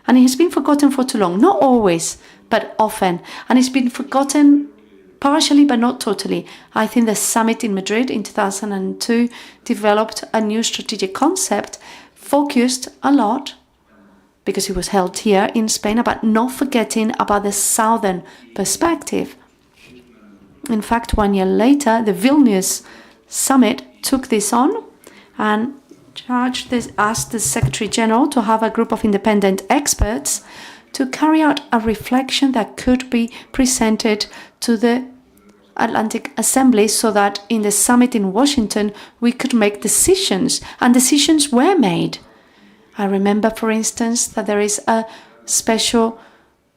And it has been forgotten for too long. Not always, but often. And it's been forgotten partially, but not totally. I think the summit in Madrid in 2002 developed a new strategic concept, focused a lot because it was held here in Spain, but not forgetting about the southern perspective. In fact, 1 year later, the Vilnius Summit took this on and asked the Secretary General to have a group of independent experts to carry out a reflection that could be presented to the Atlantic Assembly so that in the summit in Washington we could make decisions, and decisions were made. I remember, for instance, that there is a special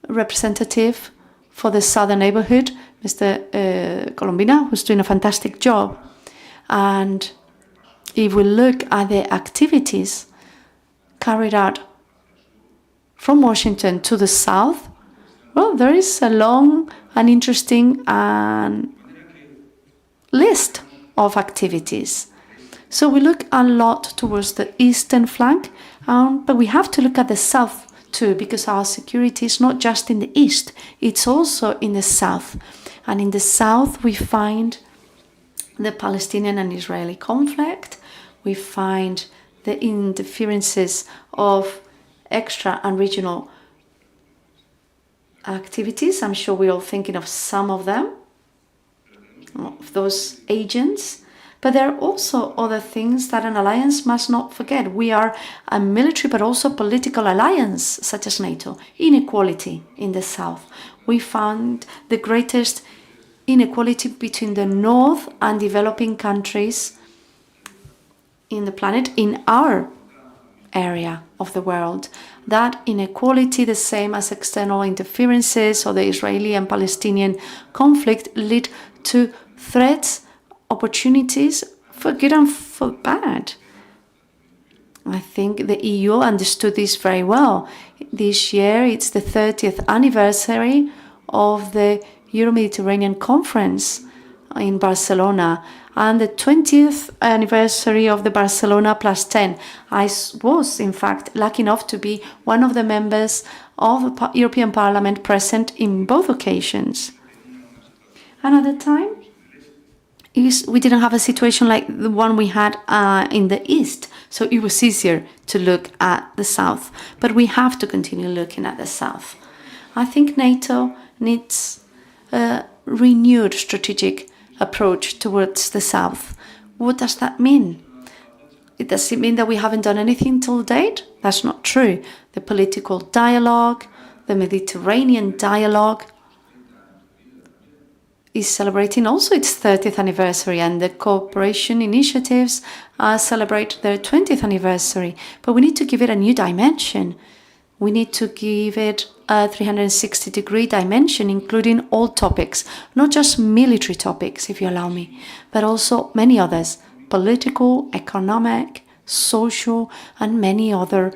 representative for the southern neighborhood, Mr. Colombina, who's doing a fantastic job. And if we look at the activities carried out from Washington to the south, well, there is a long and interesting list of activities. So we look a lot towards the eastern flank, but we have to look at the south too, because our security is not just in the east, it's also in the south. And in the south we find the Palestinian and Israeli conflict, we find the interferences of extra and regional activities. I'm sure we're all thinking of some of them, of those agents. But there are also other things that an alliance must not forget. We are a military but also political alliance, such as NATO. Inequality in the south. We found the greatest inequality between the north and developing countries in the planet, in our area of the world. That inequality, the same as external interferences or the Israeli and Palestinian conflict, lead to threats, opportunities for good and for bad. I think the EU understood this very well. This year it's the 30th anniversary of the Euro-Mediterranean Conference in Barcelona and the 20th anniversary of the Barcelona Plus 10. I was, in fact, lucky enough to be one of the members of the European Parliament present in both occasions. And at the time, we didn't have a situation like the one we had in the East, so it was easier to look at the South. But we have to continue looking at the South. I think NATO needs a renewed strategic approach towards the South. What does that mean? Does it mean that we haven't done anything till date? That's not true. The political dialogue, the Mediterranean dialogue, is celebrating also its 30th anniversary, and the cooperation initiatives celebrate their 20th anniversary. But we need to give it a new dimension. We need to give it a 360-degree dimension, including all topics, not just military topics, if you allow me, but also many others, political, economic, social, and many other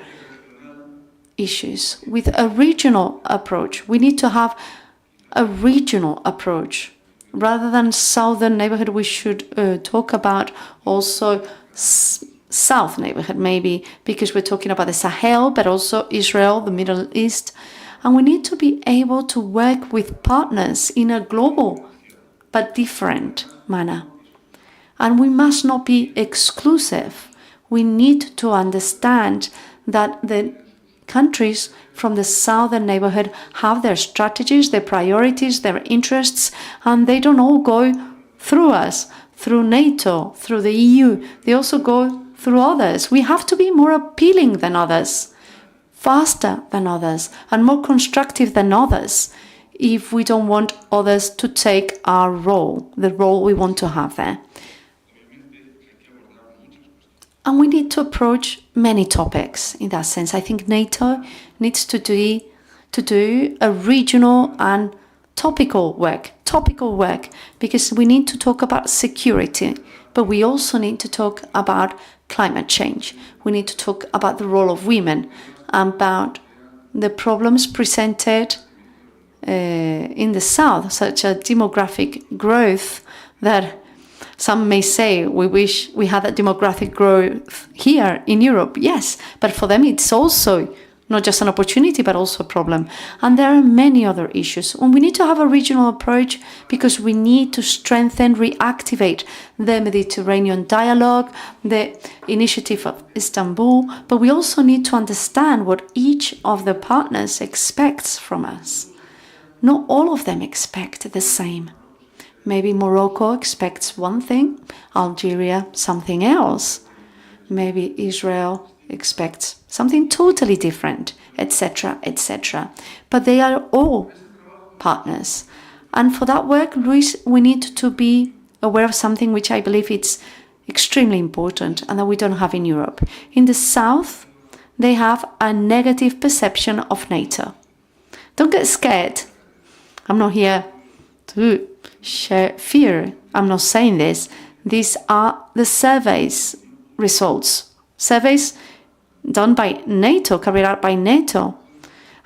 issues. With a regional approach, we need to have a regional approach. Rather than southern neighborhood, we should talk about also south neighborhood, maybe, because we're talking about the Sahel, but also Israel, the Middle East. And we need to be able to work with partners in a global but different manner. And we must not be exclusive. We need to understand that the countries from the southern neighborhood have their strategies, their priorities, their interests, and they don't all go through us, through NATO, through the EU. They also go through others. We have to be more appealing than others, faster than others, and more constructive than others if we don't want others to take our role, the role we want to have there. And we need to approach many topics in that sense. I think NATO needs to do a regional and topical work, because we need to talk about security, but we also need to talk about climate change. We need to talk about the role of women, about the problems presented in the South, such as demographic growth that some may say we wish we had that demographic growth here in Europe. Yes, but for them it's also not just an opportunity, but also a problem. And there are many other issues. And we need to have a regional approach because we need to strengthen, reactivate the Mediterranean dialogue, the initiative of Istanbul, but we also need to understand what each of the partners expects from us. Not all of them expect the same. Maybe Morocco expects one thing, Algeria something else. Maybe Israel expects something totally different, etc., etc. But they are all partners. And for that work, Luis, we need to be aware of something which I believe it's extremely important and that we don't have in Europe. In the South, they have a negative perception of NATO. Don't get scared. I'm not here to share fear. I'm not saying this. These are the surveys results. Surveys done by NATO, carried out by NATO.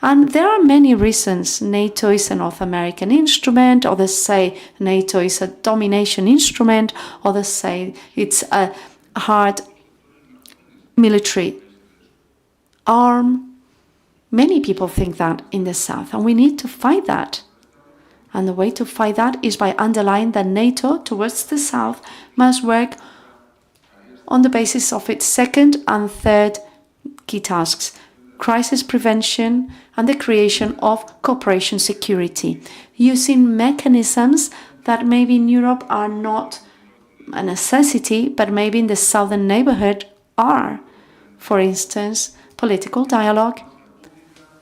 And there are many reasons. NATO is a North American instrument. Others say NATO is a domination instrument. Others say it's a hard military arm. Many people think that in the South, and we need to fight that. And the way to fight that is by underlining that NATO, towards the South, must work on the basis of its second and third key tasks: crisis prevention and the creation of cooperation security, using mechanisms that maybe in Europe are not a necessity, but maybe in the southern neighborhood are. For instance, political dialogue,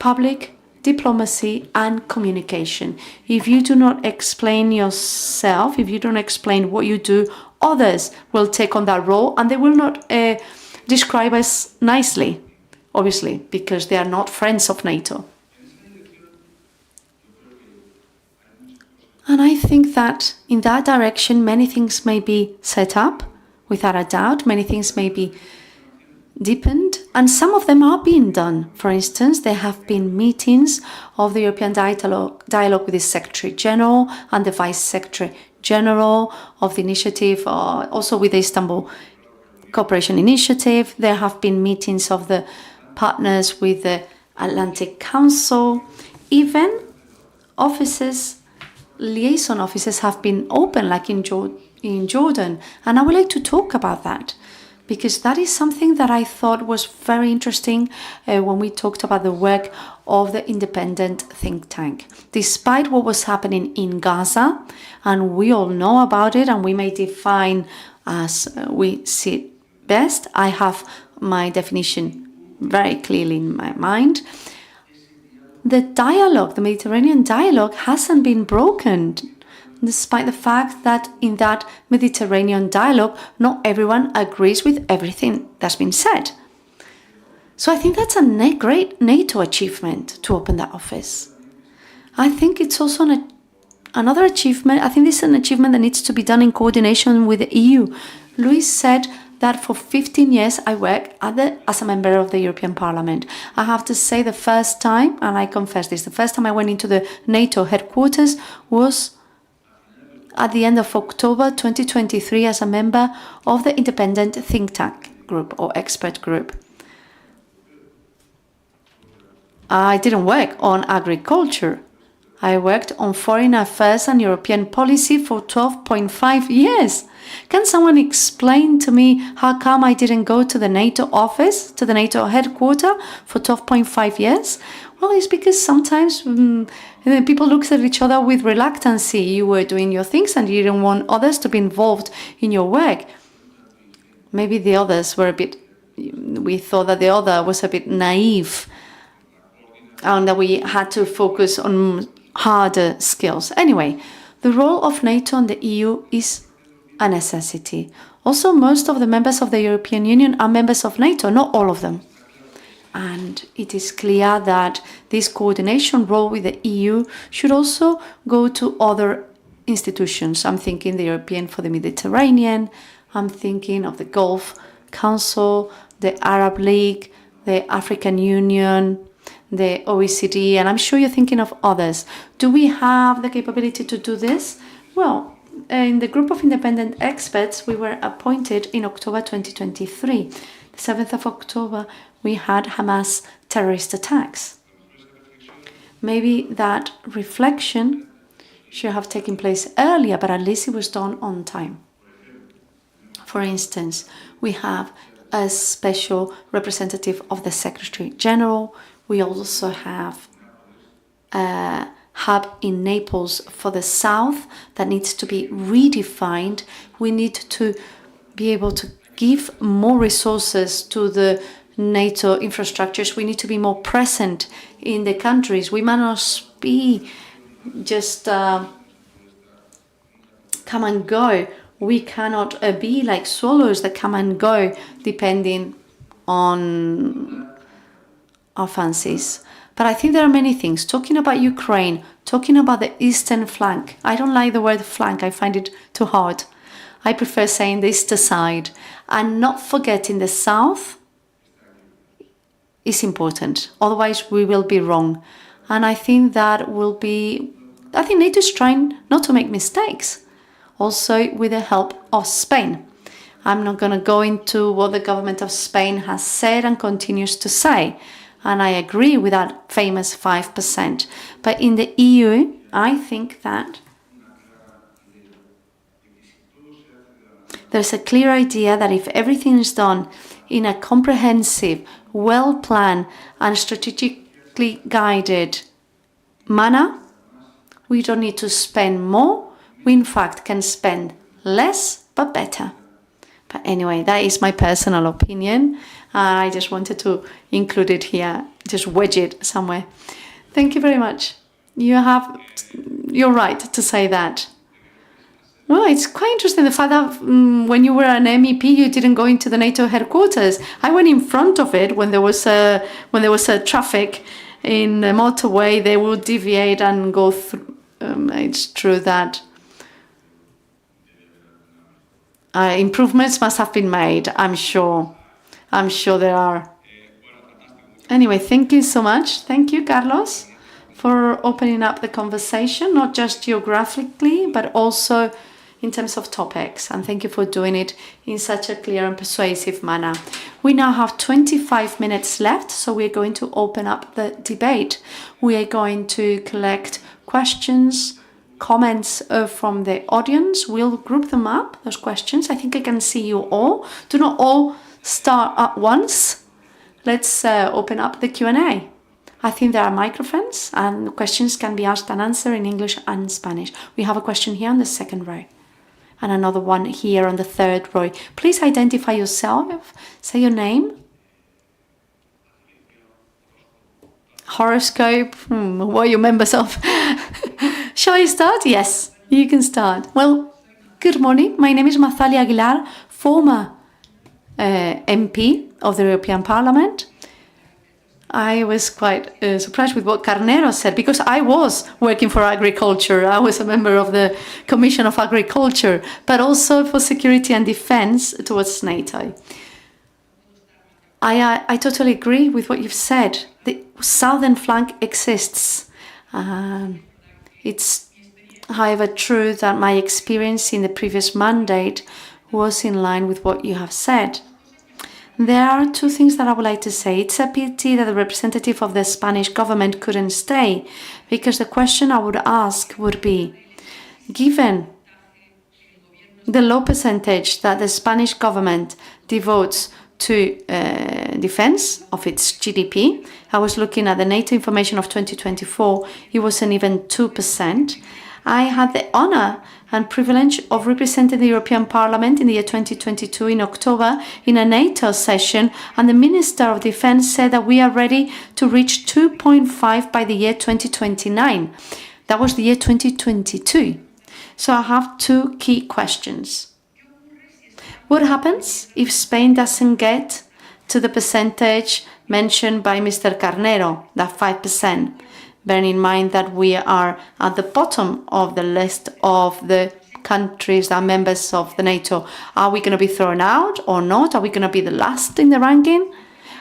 public diplomacy and communication. If you do not explain yourself, if you don't explain what you do, others will take on that role and they will not describe us nicely, obviously, because they are not friends of NATO. And I think that in that direction, many things may be set up, without a doubt, many things may be deepened, and some of them are being done. For instance, there have been meetings of the European dialogue with the Secretary General and the Vice Secretary General of the initiative, also with the Istanbul Cooperation Initiative. There have been meetings of the partners with the Atlantic Council. Even offices, liaison offices have been open, like in Jordan. And I would like to talk about that, because that is something that I thought was very interesting when we talked about the work of the independent think tank. Despite what was happening in Gaza, and we all know about it, and we may define as we see it best, I have my definition very clearly in my mind. The dialogue, the Mediterranean dialogue, hasn't been broken, despite the fact that in that Mediterranean dialogue, not everyone agrees with everything that's been said. So I think that's a great NATO achievement to open that office. I think it's also another achievement. I think this is an achievement that needs to be done in coordination with the EU. Luis said that for 15 years I worked as a member of the European Parliament. I have to say the first time, and I confess this, the first time I went into the NATO headquarters was at the end of October 2023 as a member of the independent think tank group or expert group. I didn't work on agriculture. I worked on foreign affairs and European policy for 12.5 years. Can someone explain to me how come I didn't go to the NATO office, to the NATO headquarters for 12.5 years? Well, it's because sometimes people look at each other with reluctancy. You were doing your things and you didn't want others to be involved in your work. Maybe the others were we thought that the other was a bit naive and that we had to focus on harder skills. Anyway, the role of NATO and the EU is a necessity. Also, most of the members of the European Union are members of NATO, not all of them. And it is clear that this coordination role with the EU should also go to other institutions. I'm thinking the European for the Mediterranean, I'm thinking of the Gulf Council, the Arab League, the African Union, the OECD, and I'm sure you're thinking of others. Do we have the capability to do this? Well, in the group of independent experts, we were appointed in October 2023. The 7th of October, we had Hamas terrorist attacks. Maybe that reflection should have taken place earlier, but at least it was done on time. For instance, we have a special representative of the Secretary General. We also have a hub in Naples for the South that needs to be redefined. We need to be able to give more resources to the NATO infrastructures. We need to be more present in the countries. We must be just come and go. We cannot be like swallows that come and go depending on our fancies. But I think there are many things. Talking about Ukraine, talking about the eastern flank. I don't like the word flank. I find it too hard. I prefer saying the eastern side. And not forgetting the south is important. Otherwise, we will be wrong. And I think NATO is trying not to make mistakes. Also with the help of Spain. I'm not going to go into what the government of Spain has said and continues to say. And I agree with that famous 5%. But in the EU, I think that there's a clear idea that if everything is done in a comprehensive, well-planned and strategically guided manner, we don't need to spend more. We in fact can spend less but better. But anyway, that is my personal opinion. I just wanted to include it here, just wedge it somewhere. Thank you very much. You're right to say that. Well, it's quite interesting the fact that when you were an MEP, you didn't go into the NATO headquarters. I went in front of it when there was a traffic in the motorway. They would deviate and go through. It's true that improvements must have been made. I'm sure there are. Anyway, thank you so much. Thank you, Carlos, for opening up the conversation, not just geographically, but also in terms of topics. And thank you for doing it in such a clear and persuasive manner. We now have 25 minutes left, so we're going to open up the debate. We are going to collect questions, comments from the audience. We'll group them up, those questions. I think I can see you all. Do not all start at once. Let's open up the Q&A. I think there are microphones and questions can be asked and answered in English and Spanish. We have a question here on the second row and another one here on the third row. Please identify yourself. Say your name. Horoscope. What are you members of? Shall I start? Yes, you can start. Well, good morning. My name is Mazali Aguilar, former MP of the European Parliament. I was quite surprised with what Carnero said because I was working for agriculture. I was a member of the Commission of Agriculture, but also for security and defense towards NATO. I totally agree with what you've said. The southern flank exists. It's, however, true that my experience in the previous mandate was in line with what you have said. There are two things that I would like to say. It's a pity that the representative of the Spanish government couldn't stay, because the question I would ask would be, given the low percentage that the Spanish government devotes to defense of its GDP, I was looking at the NATO information of 2024, it wasn't even 2%. I had the honor and privilege of representing the European Parliament in the year 2022 in October in a NATO session, and the Minister of Defense said that we are ready to reach 2.5 by the year 2029. That was the year 2022. So I have two key questions. What happens if Spain doesn't get to the percentage mentioned by Mr. Carnero, that 5%? Bearing in mind that we are at the bottom of the list of the countries that are members of the NATO. Are we going to be thrown out or not? Are we going to be the last in the ranking?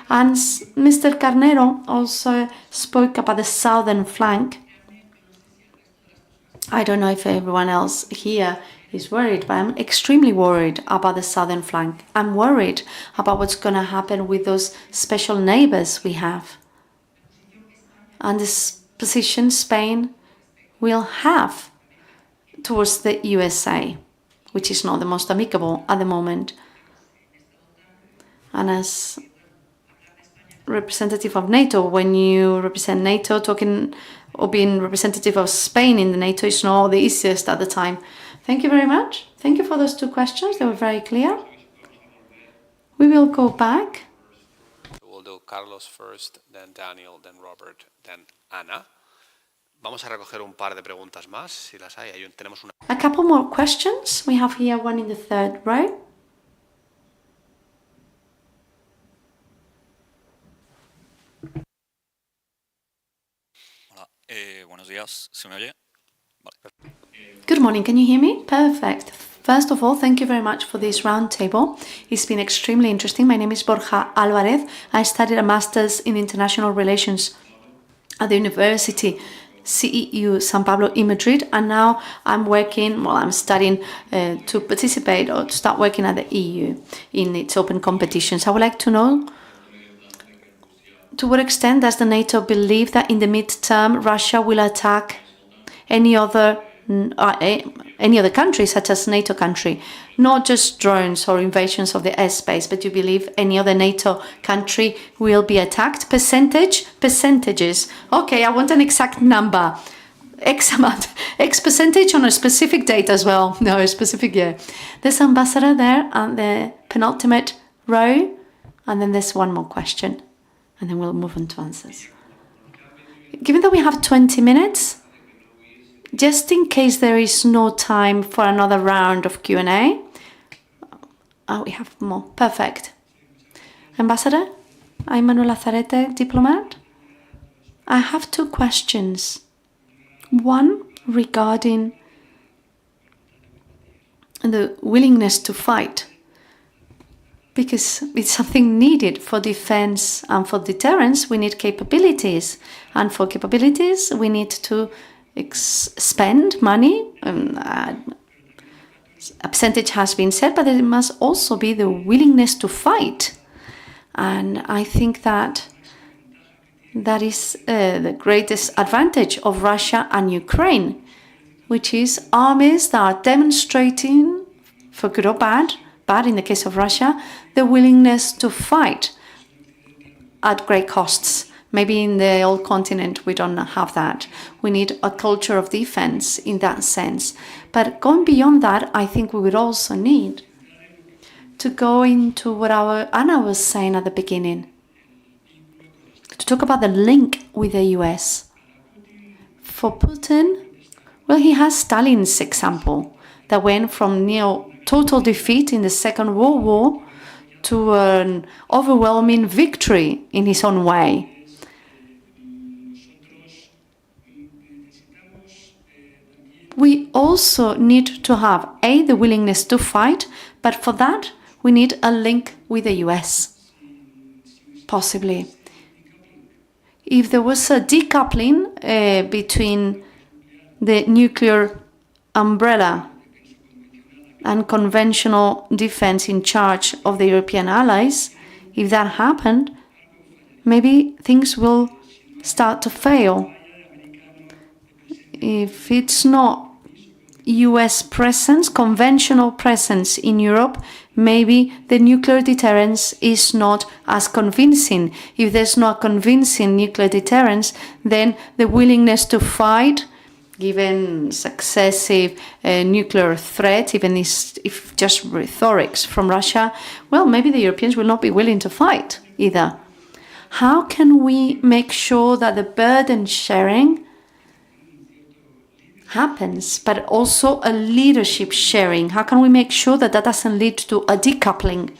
And Mr. Carnero also spoke about the southern flank. I don't know if everyone else here is worried, but I'm extremely worried about the southern flank. I'm worried about what's going to happen with those special neighbors we have. and this position Spain will have towards the USA, which is not the most amicable at the moment. And as representative of NATO, when you represent NATO, talking or being representative of Spain in the NATO is not the easiest at the time. Thank you very much. Thank you for those two questions. They were very clear. We will go back. We'll do Carlos first, then Daniel, then Robert, then Ana. Vamos a recoger un par de preguntas más, si las hay. Tenemos una. A couple more questions. We have here one in the third row. Hola, buenos días. ¿Se me oye? Vale. Good morning. Can you hear me? Perfect. First of all, thank you very much for this roundtable. It's been extremely interesting. My name is Borja Alvarez. I studied a master's in international relations at the University CEU São Paulo in Madrid, and now I'm studying to participate or to start working at the EU in its open competitions. I would like to know, to what extent does the NATO believe that in the midterm Russia will attack any other country, such as NATO country, not just drones or invasions of the airspace, but you believe any other NATO country will be attacked? Percentages. Okay, I want an exact number. X amount, X percentage on a specific date as well. No, a specific year. There's ambassador there at the penultimate row, and then there's one more question, and then we'll move on to answers. Given that we have 20 minutes, just in case there is no time for another round of Q&A. We have more. Perfect. Ambassador, I'm Manuel Lazarete, diplomat. I have two questions. One regarding the willingness to fight, because it's something needed for defense and for deterrence. We need capabilities, and for capabilities we need to spend money. A percentage has been said, but there must also be the willingness to fight. And I think that is the greatest advantage of Russia and Ukraine, which is armies that are demonstrating, for good or bad in the case of Russia, the willingness to fight at great costs. Maybe in the old continent we don't have that. We need a culture of defense in that sense. But going beyond that, I think we would also need to go into what Anna was saying at the beginning, to talk about the link with the US. For Putin, well, he has Stalin's example that went from near total defeat in the Second World War to an overwhelming victory in his own way. We also need to have, the willingness to fight, but for that we need a link with the US, possibly. If there was a decoupling between the nuclear umbrella and conventional defense in charge of the European allies, if that happened, maybe things will start to fail. If it's not US presence, conventional presence in Europe, maybe the nuclear deterrence is not as convincing. If there's not convincing nuclear deterrence, then the willingness to fight, given successive nuclear threat, even if just rhetorics from Russia, well, maybe the Europeans will not be willing to fight either. How can we make sure that the burden sharing happens, but also a leadership sharing? How can we make sure that that doesn't lead to a decoupling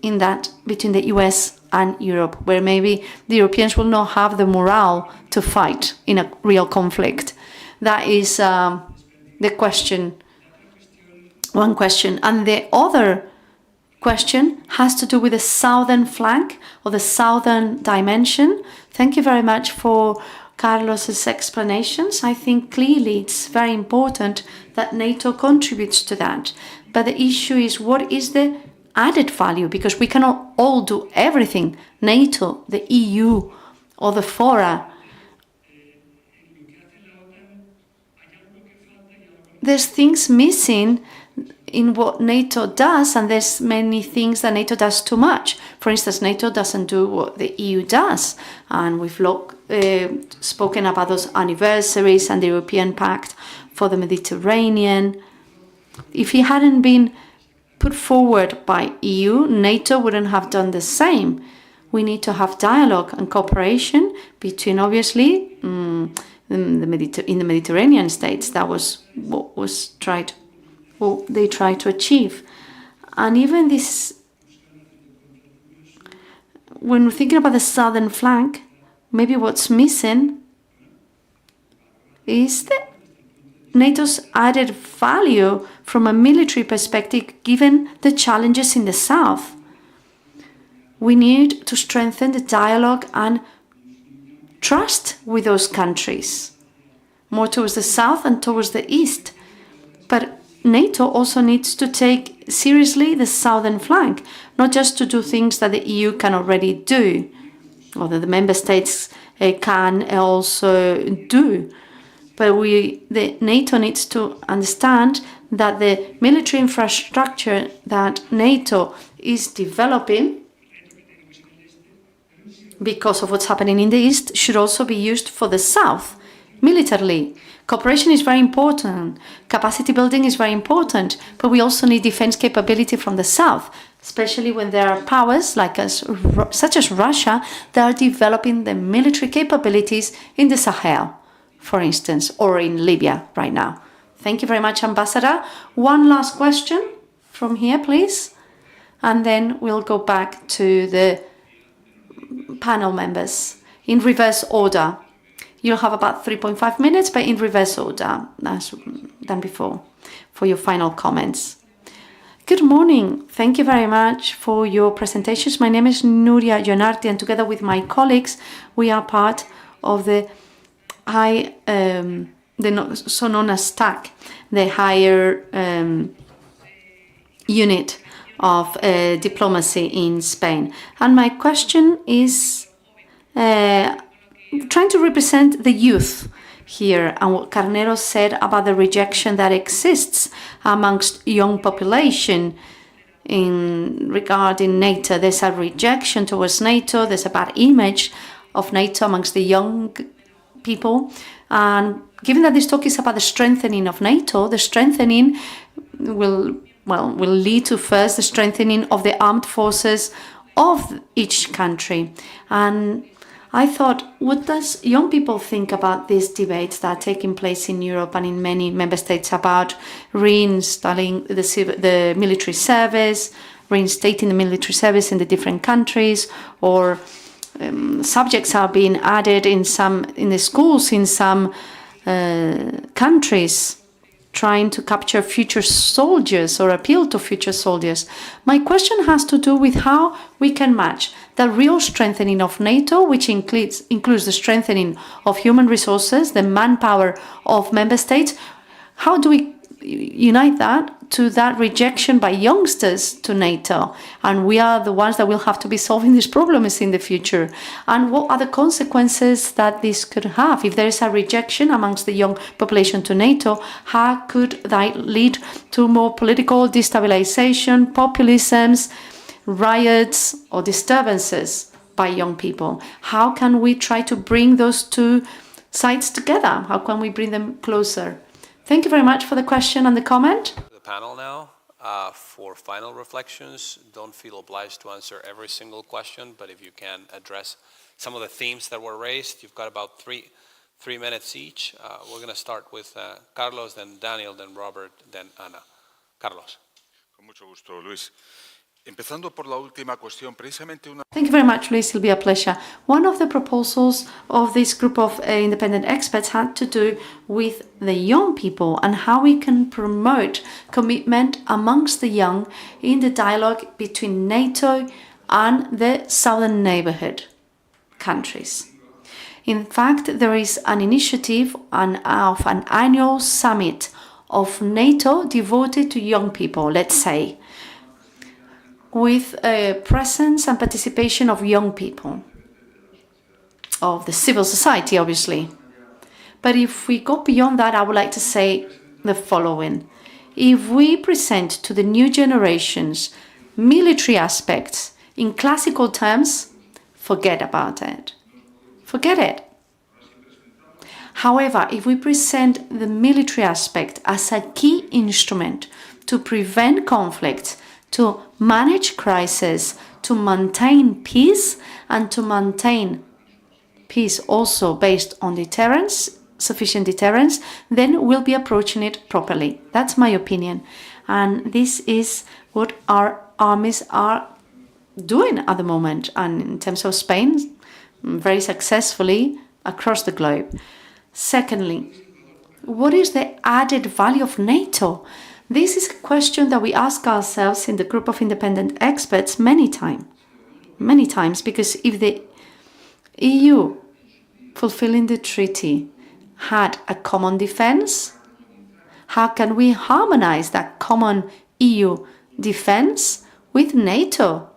in that between the US and Europe, where maybe the Europeans will not have the morale to fight in a real conflict? That is the question, one question. And the other question has to do with the southern flank or the southern dimension. Thank you very much for Carlos's explanations. I think clearly it's very important that NATO contributes to that. But the issue is, what is the added value? Because we cannot all do everything. NATO, the EU, or the fora. there's things missing in what NATO does, and there's many things that NATO does too much. For instance, NATO doesn't do what the EU does, and we've spoken about those anniversaries and the European Pact for the Mediterranean. If it hadn't been put forward by EU, NATO wouldn't have done the same. We need to have dialogue and cooperation between, obviously, in the Mediterranean states. That was what they tried to achieve. And even this, when we're thinking about the southern flank, maybe what's missing is NATO's added value from a military perspective, given the challenges in the south. We need to strengthen the dialogue and trust with those countries, more towards the south and towards the east. But NATO also needs to take seriously the southern flank, not just to do things that the EU can already do, or that the member states can also do. But the NATO needs to understand that the military infrastructure that NATO is developing, because of what's happening in the east, should also be used for the south, militarily. Cooperation is very important, capacity building is very important, but we also need defense capability from the south, especially when there are powers such as Russia that are developing the military capabilities in the Sahel, for instance, or in Libya right now. Thank you very much, Ambassador. One last question from here, please, and then we'll go back to the panel members in reverse order. You'll have about 3.5 minutes, but in reverse order, as done before, for your final comments. Good morning. Thank you very much for your presentations. My name is Nuria Jonarti, and together with my colleagues, we are part of the so known as TAC, the higher unit of diplomacy in Spain. And my question is trying to represent the youth here, and what Carnero said about the rejection that exists amongst young population regarding NATO. There's a rejection towards NATO, there's a bad image of NATO amongst the young people. And given that this talk is about the strengthening of NATO, the strengthening will lead to first the strengthening of the armed forces of each country. And I thought, what does young people think about these debates that are taking place in Europe and in many member states about reinstalling the military service, reinstating the military service in the different countries, or subjects are being added in the schools in some countries, trying to capture future soldiers or appeal to future soldiers. My question has to do with how we can match the real strengthening of NATO, which includes the strengthening of human resources, the manpower of member states. How do we unite that to that rejection by youngsters to NATO? And we are the ones that will have to be solving these problems in the future. And what are the consequences that this could have? If there is a rejection amongst the young population to NATO, how could that lead to more political destabilization, populisms, riots, or disturbances by young people? How can we try to bring those two sides together? How can we bring them closer? Thank you very much for the question and the comment. The panel now for final reflections. Don't feel obliged to answer every single question, but if you can address some of the themes that were raised, you've got about three minutes each. We're going to start with Carlos, then Daniel, then Robert, then Ana. Carlos. Con mucho gusto, Luis. Empezando por la última cuestión, precisamente una... Thank you very much, Luis. It'll be a pleasure. One of the proposals of this group of independent experts had to do with the young people and how we can promote commitment amongst the young in the dialogue between NATO and the southern neighborhood countries. In fact, there is an initiative of an annual summit of NATO devoted to young people, let's say, with a presence and participation of young people, of the civil society, obviously. But if we go beyond that, I would like to say the following. If we present to the new generations military aspects in classical terms, forget about it. Forget it. However, if we present the military aspect as a key instrument to prevent conflict, to manage crisis, to maintain peace, and to maintain peace also based on deterrence, sufficient deterrence, then we'll be approaching it properly. That's my opinion. And this is what our armies are doing at the moment. And in terms of Spain, very successfully across the globe. Secondly, what is the added value of NATO? This is a question that we ask ourselves in the group of independent experts many times, because if the EU, fulfilling the treaty, had a common defense, how can we harmonize that common EU defense with NATO,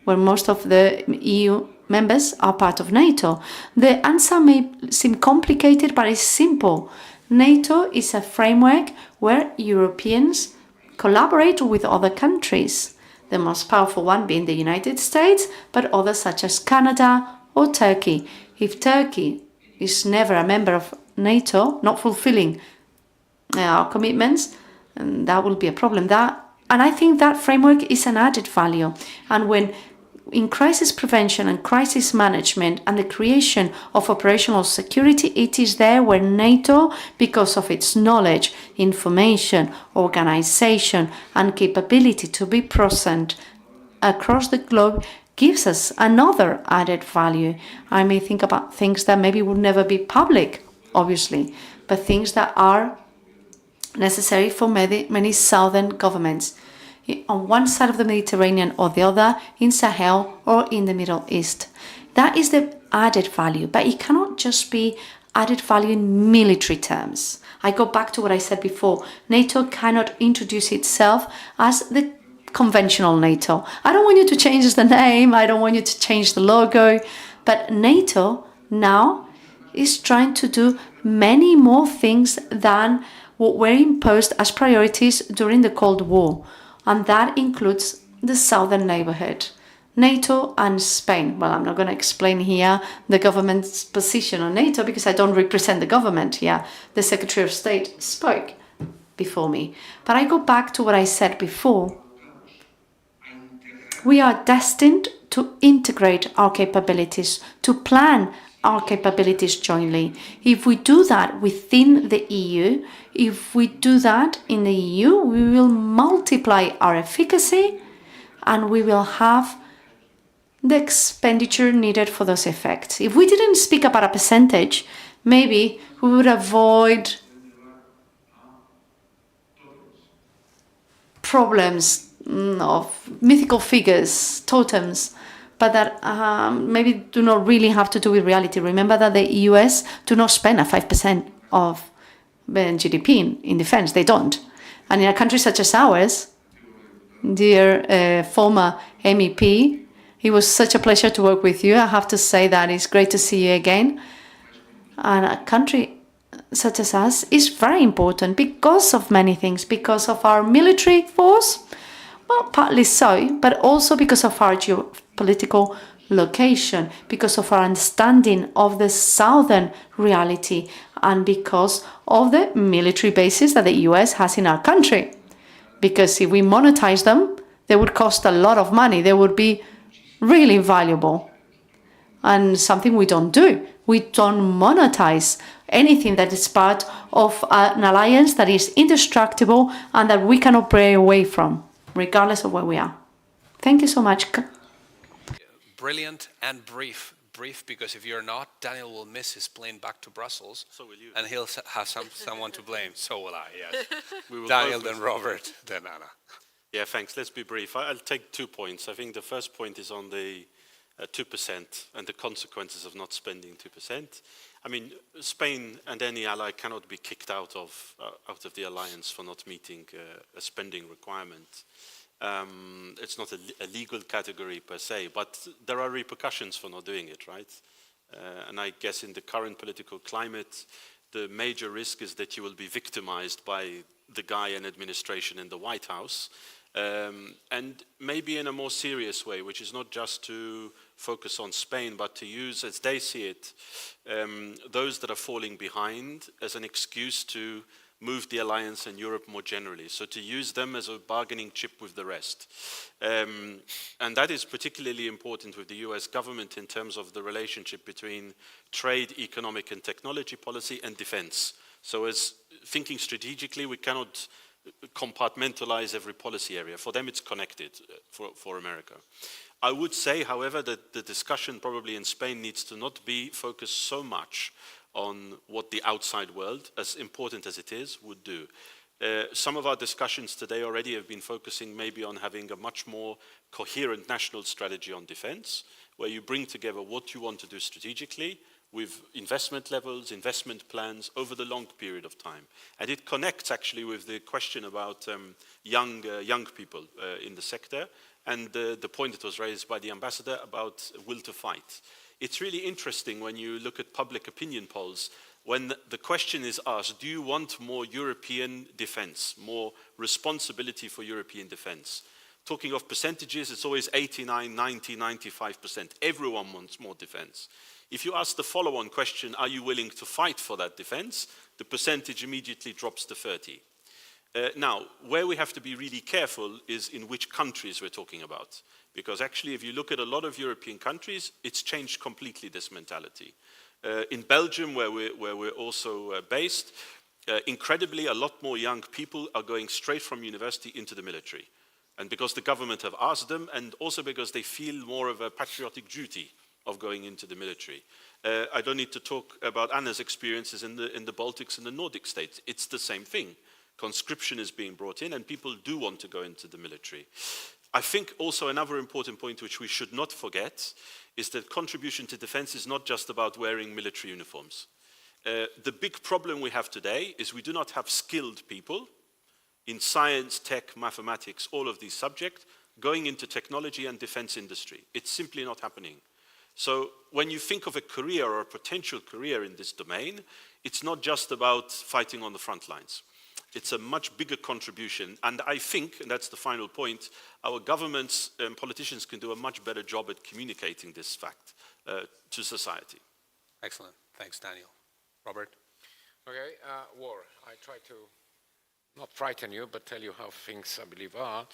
where most of the EU members are part of NATO? The answer may seem complicated, but it's simple. NATO is a framework where Europeans collaborate with other countries, the most powerful one being the United States, but others such as Canada or Turkey. If Turkey is never a member of NATO, not fulfilling our commitments, and that will be a problem. And I think that framework is an added value. And when in crisis prevention and crisis management and the creation of operational security, it is there where NATO, because of its knowledge, information, organization, and capability to be present across the globe, gives us another added value. I may think about things that maybe would never be public, obviously, but things that are necessary for many southern governments on one side of the Mediterranean or the other, in Sahel or in the Middle East. That is the added value, but it cannot just be added value in military terms. I go back to what I said before. NATO cannot introduce itself as the conventional NATO. I don't want you to change the name, I don't want you to change the logo, but NATO now is trying to do many more things than what were imposed as priorities during the Cold War. And that includes the southern neighborhood, NATO and Spain. Well, I'm not going to explain here the government's position on NATO because I don't represent the government here. The Secretary of State spoke before me. But I go back to what I said before. We are destined to integrate our capabilities, to plan our capabilities jointly. If we do that within the EU, if we do that in the EU, we will multiply our efficacy and we will have the expenditure needed for those effects. If we didn't speak about a percentage, maybe we would avoid problems of mythical figures, totems, but that maybe do not really have to do with reality. Remember that the US do not spend 5% of GDP in defense. They don't. And in a country such as ours, dear former MEP, it was such a pleasure to work with you. I have to say that it's great to see you again. And a country such as us is very important because of many things, because of our military force, well, partly so, but also because of our geopolitical location, because of our understanding of the southern reality, and because of the military bases that the US has in our country. Because if we monetize them, they would cost a lot of money. They would be really valuable. And something we don't do. We don't monetize anything that is part of an alliance that is indestructible and that we cannot break away from, regardless of where we are. Thank you so much. Brilliant and brief. Brief because if you're not, Daniel will miss his plane back to Brussels. So will you. And he'll have someone to blame. So will I, yes. We will Daniel, both then Robert, then Anna. Yeah, thanks. Let's be brief. I'll take 2 points. I think the first point is on the 2% and the consequences of not spending 2%. I mean, Spain and any ally cannot be kicked out of the alliance for not meeting a spending requirement. It's not a legal category per se, but there are repercussions for not doing it, right? And I guess in the current political climate, the major risk is that you will be victimized by the guy in administration in the White House, and maybe in a more serious way, which is not just to focus on Spain, but to use, as they see it, those that are falling behind as an excuse to move the alliance and Europe more generally. So to use them as a bargaining chip with the rest. And that is particularly important with the US government in terms of the relationship between trade, economic and technology policy and defense. So as thinking strategically, we cannot compartmentalize every policy area. For them, it's connected for America. I would say, however, that the discussion probably in Spain needs to not be focused so much on what the outside world, as important as it is, would do. Some of our discussions today already have been focusing maybe on having a much more coherent national strategy on defense, where you bring together what you want to do strategically with investment levels, investment plans over the long period of time. And it connects actually with the question about young people in the sector, and the point that was raised by the ambassador about will to fight. It's really interesting when you look at public opinion polls, when the question is asked, do you want more European defense, more responsibility for European defense? Talking of percentages, it's always 89, 90, 95%. Everyone wants more defense. If you ask the follow-on question, are you willing to fight for that defense? The percentage immediately drops to 30. Now, where we have to be really careful is in which countries we're talking about. Because actually, if you look at a lot of European countries, it's changed completely, this mentality. In Belgium, where we're also based, incredibly, a lot more young people are going straight from university into the military. And because the government have asked them, and also because they feel more of a patriotic duty of going into the military. I don't need to talk about Anna's experiences in the Baltics and the Nordic states. It's the same thing. Conscription is being brought in, and people do want to go into the military. I think also another important point which we should not forget is that contribution to defense is not just about wearing military uniforms. The big problem we have today is we do not have skilled people in science, tech, mathematics, all of these subjects, going into technology and defense industry. It's simply not happening. So when you think of a career or a potential career in this domain, it's not just about fighting on the front lines. It's a much bigger contribution. And I think, and that's the final point, our governments and politicians can do a much better job at communicating this fact to society. Excellent. Thanks, Daniel. Robert? Okay, war. I try to not frighten you, but tell you how things, I believe, are.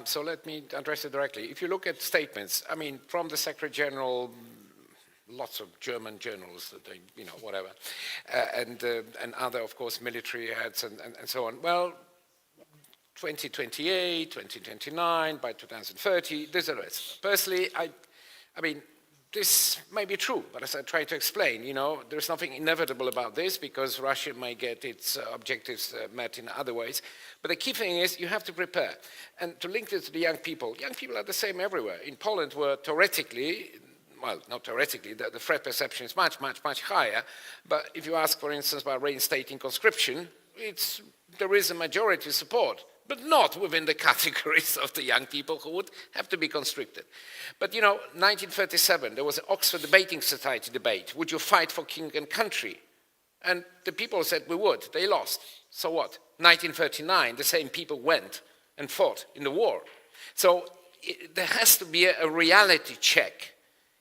So let me address it directly. If you look at statements, I mean, from the Secretary General, lots of German journals that they, you know, whatever, and other, of course, military heads and so on. Well, 2028, 2029, by 2030, there's a risk. Personally, I mean, this may be true, but as I try to explain, you know, there's nothing inevitable about this because Russia may get its objectives met in other ways. But the key thing is you have to prepare. And to link this to the young people are the same everywhere. In Poland, where theoretically, well, not theoretically, the threat perception is much, much, much higher. But if you ask, for instance, about reinstating conscription, there is a majority support, but not within the categories of the young people who would have to be conscripted. But, you know, 1937, there was an Oxford Debating Society debate. Would you fight for king and country? And the people said we would. They lost. So what? 1939, the same people went and fought in the war. So there has to be a reality check.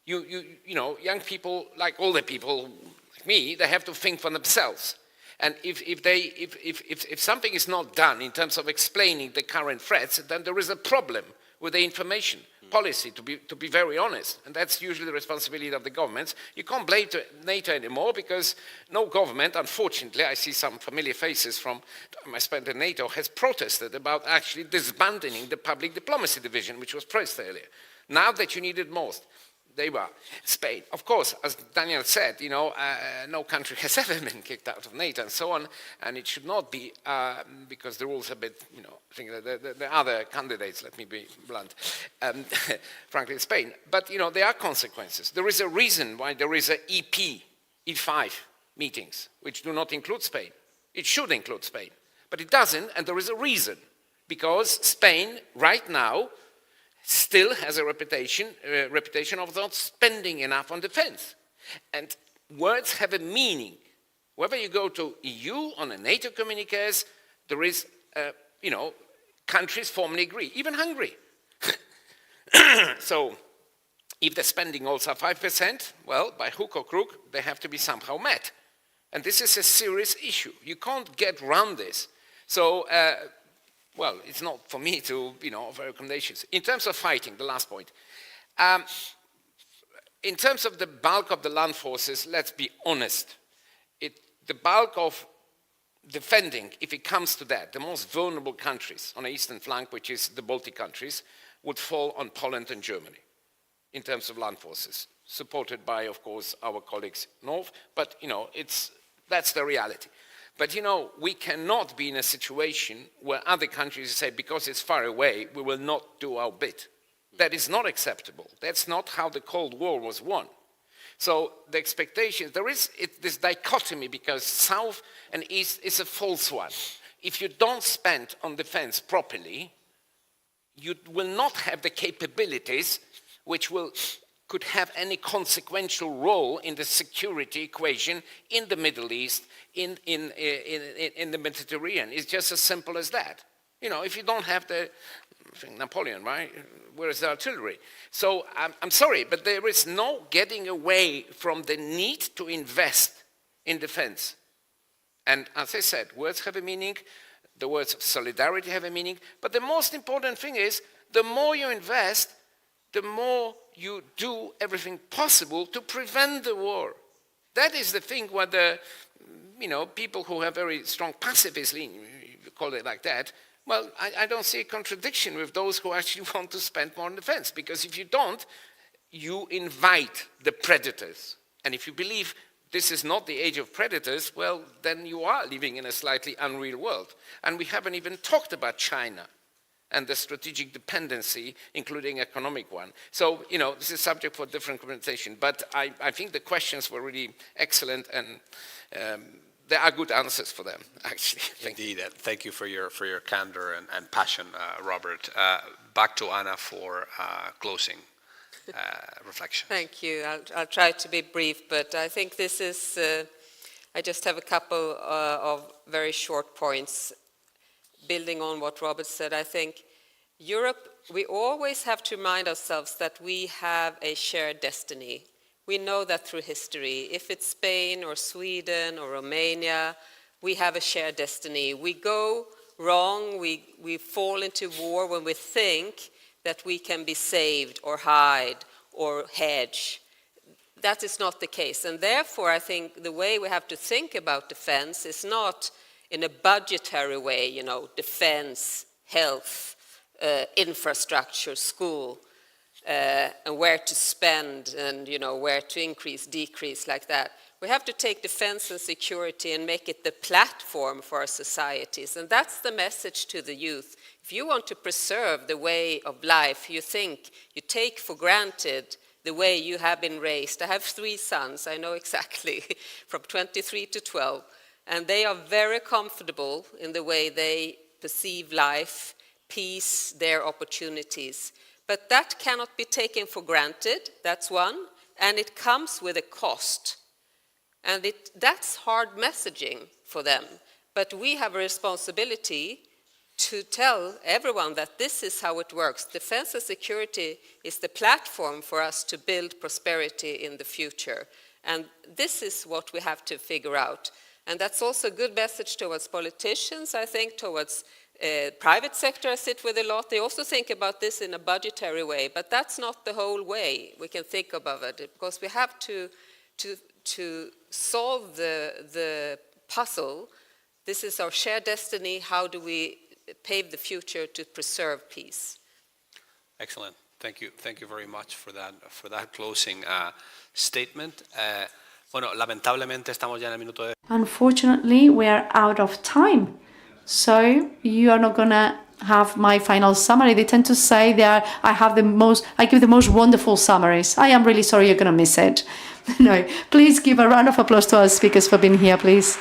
You know, young people, like older people like me, they have to think for themselves. And if something is not done in terms of explaining the current threats, then there is a problem with the information policy, to be very honest. And that's usually the responsibility of the governments. You can't blame NATO anymore because no government, unfortunately, I see some familiar faces from I spent in NATO, has protested about actually disbanding the public diplomacy division, which was praised earlier. Now that you need it most. They were Spain. Of course, as Daniel said, you know, no country has ever been kicked out of NATO and so on, and it should not be because the rules are a bit, you know, I think the other candidates, let me be blunt, frankly, Spain. But, you know, there are consequences. There is a reason why there is a E5 meetings, which do not include Spain. It should include Spain, but it doesn't, and there is a reason. Because Spain, right now, still has a reputation of not spending enough on defense. And words have a meaning. Whether you go to EU on the NATO communiques, there is, countries formally agree, even Hungary. So if they're spending also 5%, well, by hook or crook, they have to be somehow met. And this is a serious issue. You can't get around this. So, well, it's not for me to, offer recommendations. In terms of fighting, the last point. In terms of the bulk of the land forces, let's be honest. The bulk of defending, if it comes to that, the most vulnerable countries on the eastern flank, which is the Baltic countries, would fall on Poland and Germany in terms of land forces, supported by, of course, our colleagues north. But, that's the reality. But, we cannot be in a situation where other countries say, because it's far away, we will not do our bit. That is not acceptable. That's not how the Cold War was won. So the expectation, there is this dichotomy because South and East is a false one. If you don't spend on defense properly, you will not have the capabilities which could have any consequential role in the security equation in the Middle East, in the Mediterranean. It's just as simple as that. If you don't have Napoleon, right? Where is the artillery? So I'm sorry, but there is no getting away from the need to invest in defense. And as I said, words have a meaning, the words of solidarity have a meaning, but the most important thing is, the more you invest, the more you do everything possible to prevent the war. That is the thing where the, people who have very strong pacifist lean, you call it like that, well, I don't see a contradiction with those who actually want to spend more on defense, because if you don't, you invite the predators. And if you believe this is not the age of predators, well, then you are living in a slightly unreal world. And we haven't even talked about China and the strategic dependency, including economic one. So, this is subject for different conversation. But I think the questions were really excellent, and there are good answers for them, actually. Indeed, thank you for your candor and passion, Robert. Back to Anna for closing reflection. Thank you. I'll try to be brief, but I think this is, I just have a couple of very short points. Building on what Robert said, I think Europe, we always have to remind ourselves that we have a shared destiny. We know that through history. If it's Spain or Sweden or Romania, we have a shared destiny. We go wrong, we fall into war when we think that we can be saved or hide or hedge. That is not the case. And therefore, I think the way we have to think about defense is not in a budgetary way, defense, health, infrastructure, school, and where to spend and, where to increase, decrease, like that. We have to take defense and security and make it the platform for our societies. And that's the message to the youth. If you want to preserve the way of life, you take for granted the way you have been raised. I have 3 sons, I know exactly, from 23 to 12. And they are very comfortable in the way they perceive life, peace, their opportunities. But that cannot be taken for granted, that's one, and it comes with a cost. And that's hard messaging for them. But we have a responsibility to tell everyone that this is how it works. Defense and security is the platform for us to build prosperity in the future. And this is what we have to figure out. And that's also a good message towards politicians, I think, towards private sector I sit with a lot. They also think about this in a budgetary way, but that's not the whole way we can think about it, because we have to solve the puzzle. This is our shared destiny. How do we pave the future to preserve peace? Excellent. Thank you. Thank you very much for that closing statement. Bueno, lamentablemente estamos ya en el minuto de... Unfortunately, we are out of time. So you are not gonna have my final summary. They tend to say I give the most wonderful summaries. I am really sorry you're gonna miss it. No, please give a round of applause to our speakers for being here, please.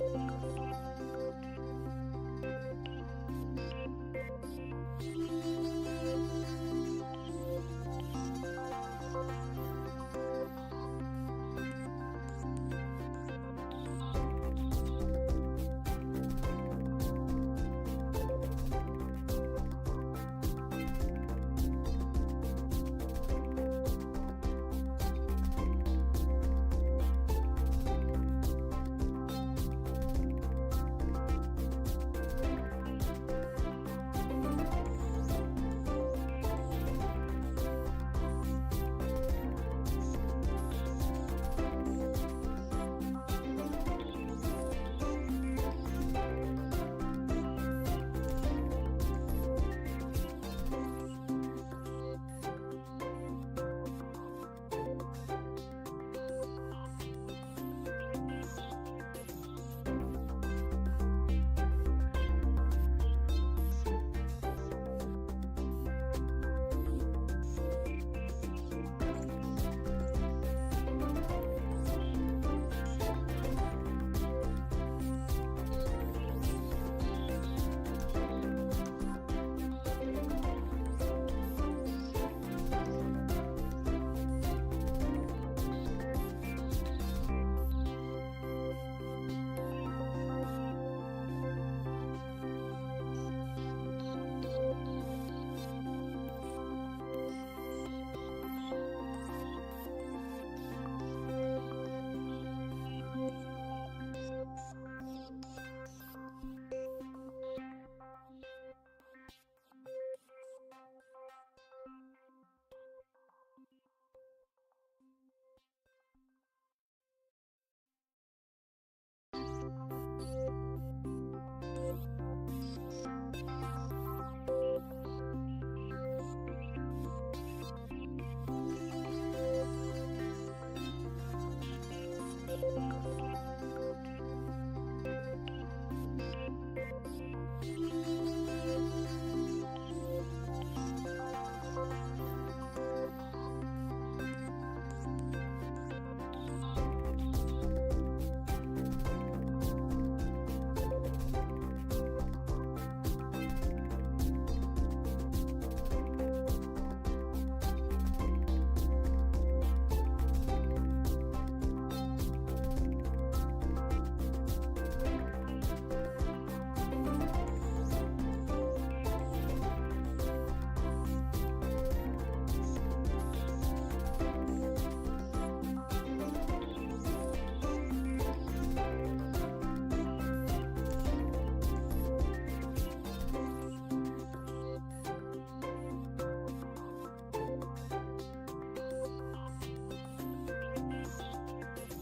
Gracias.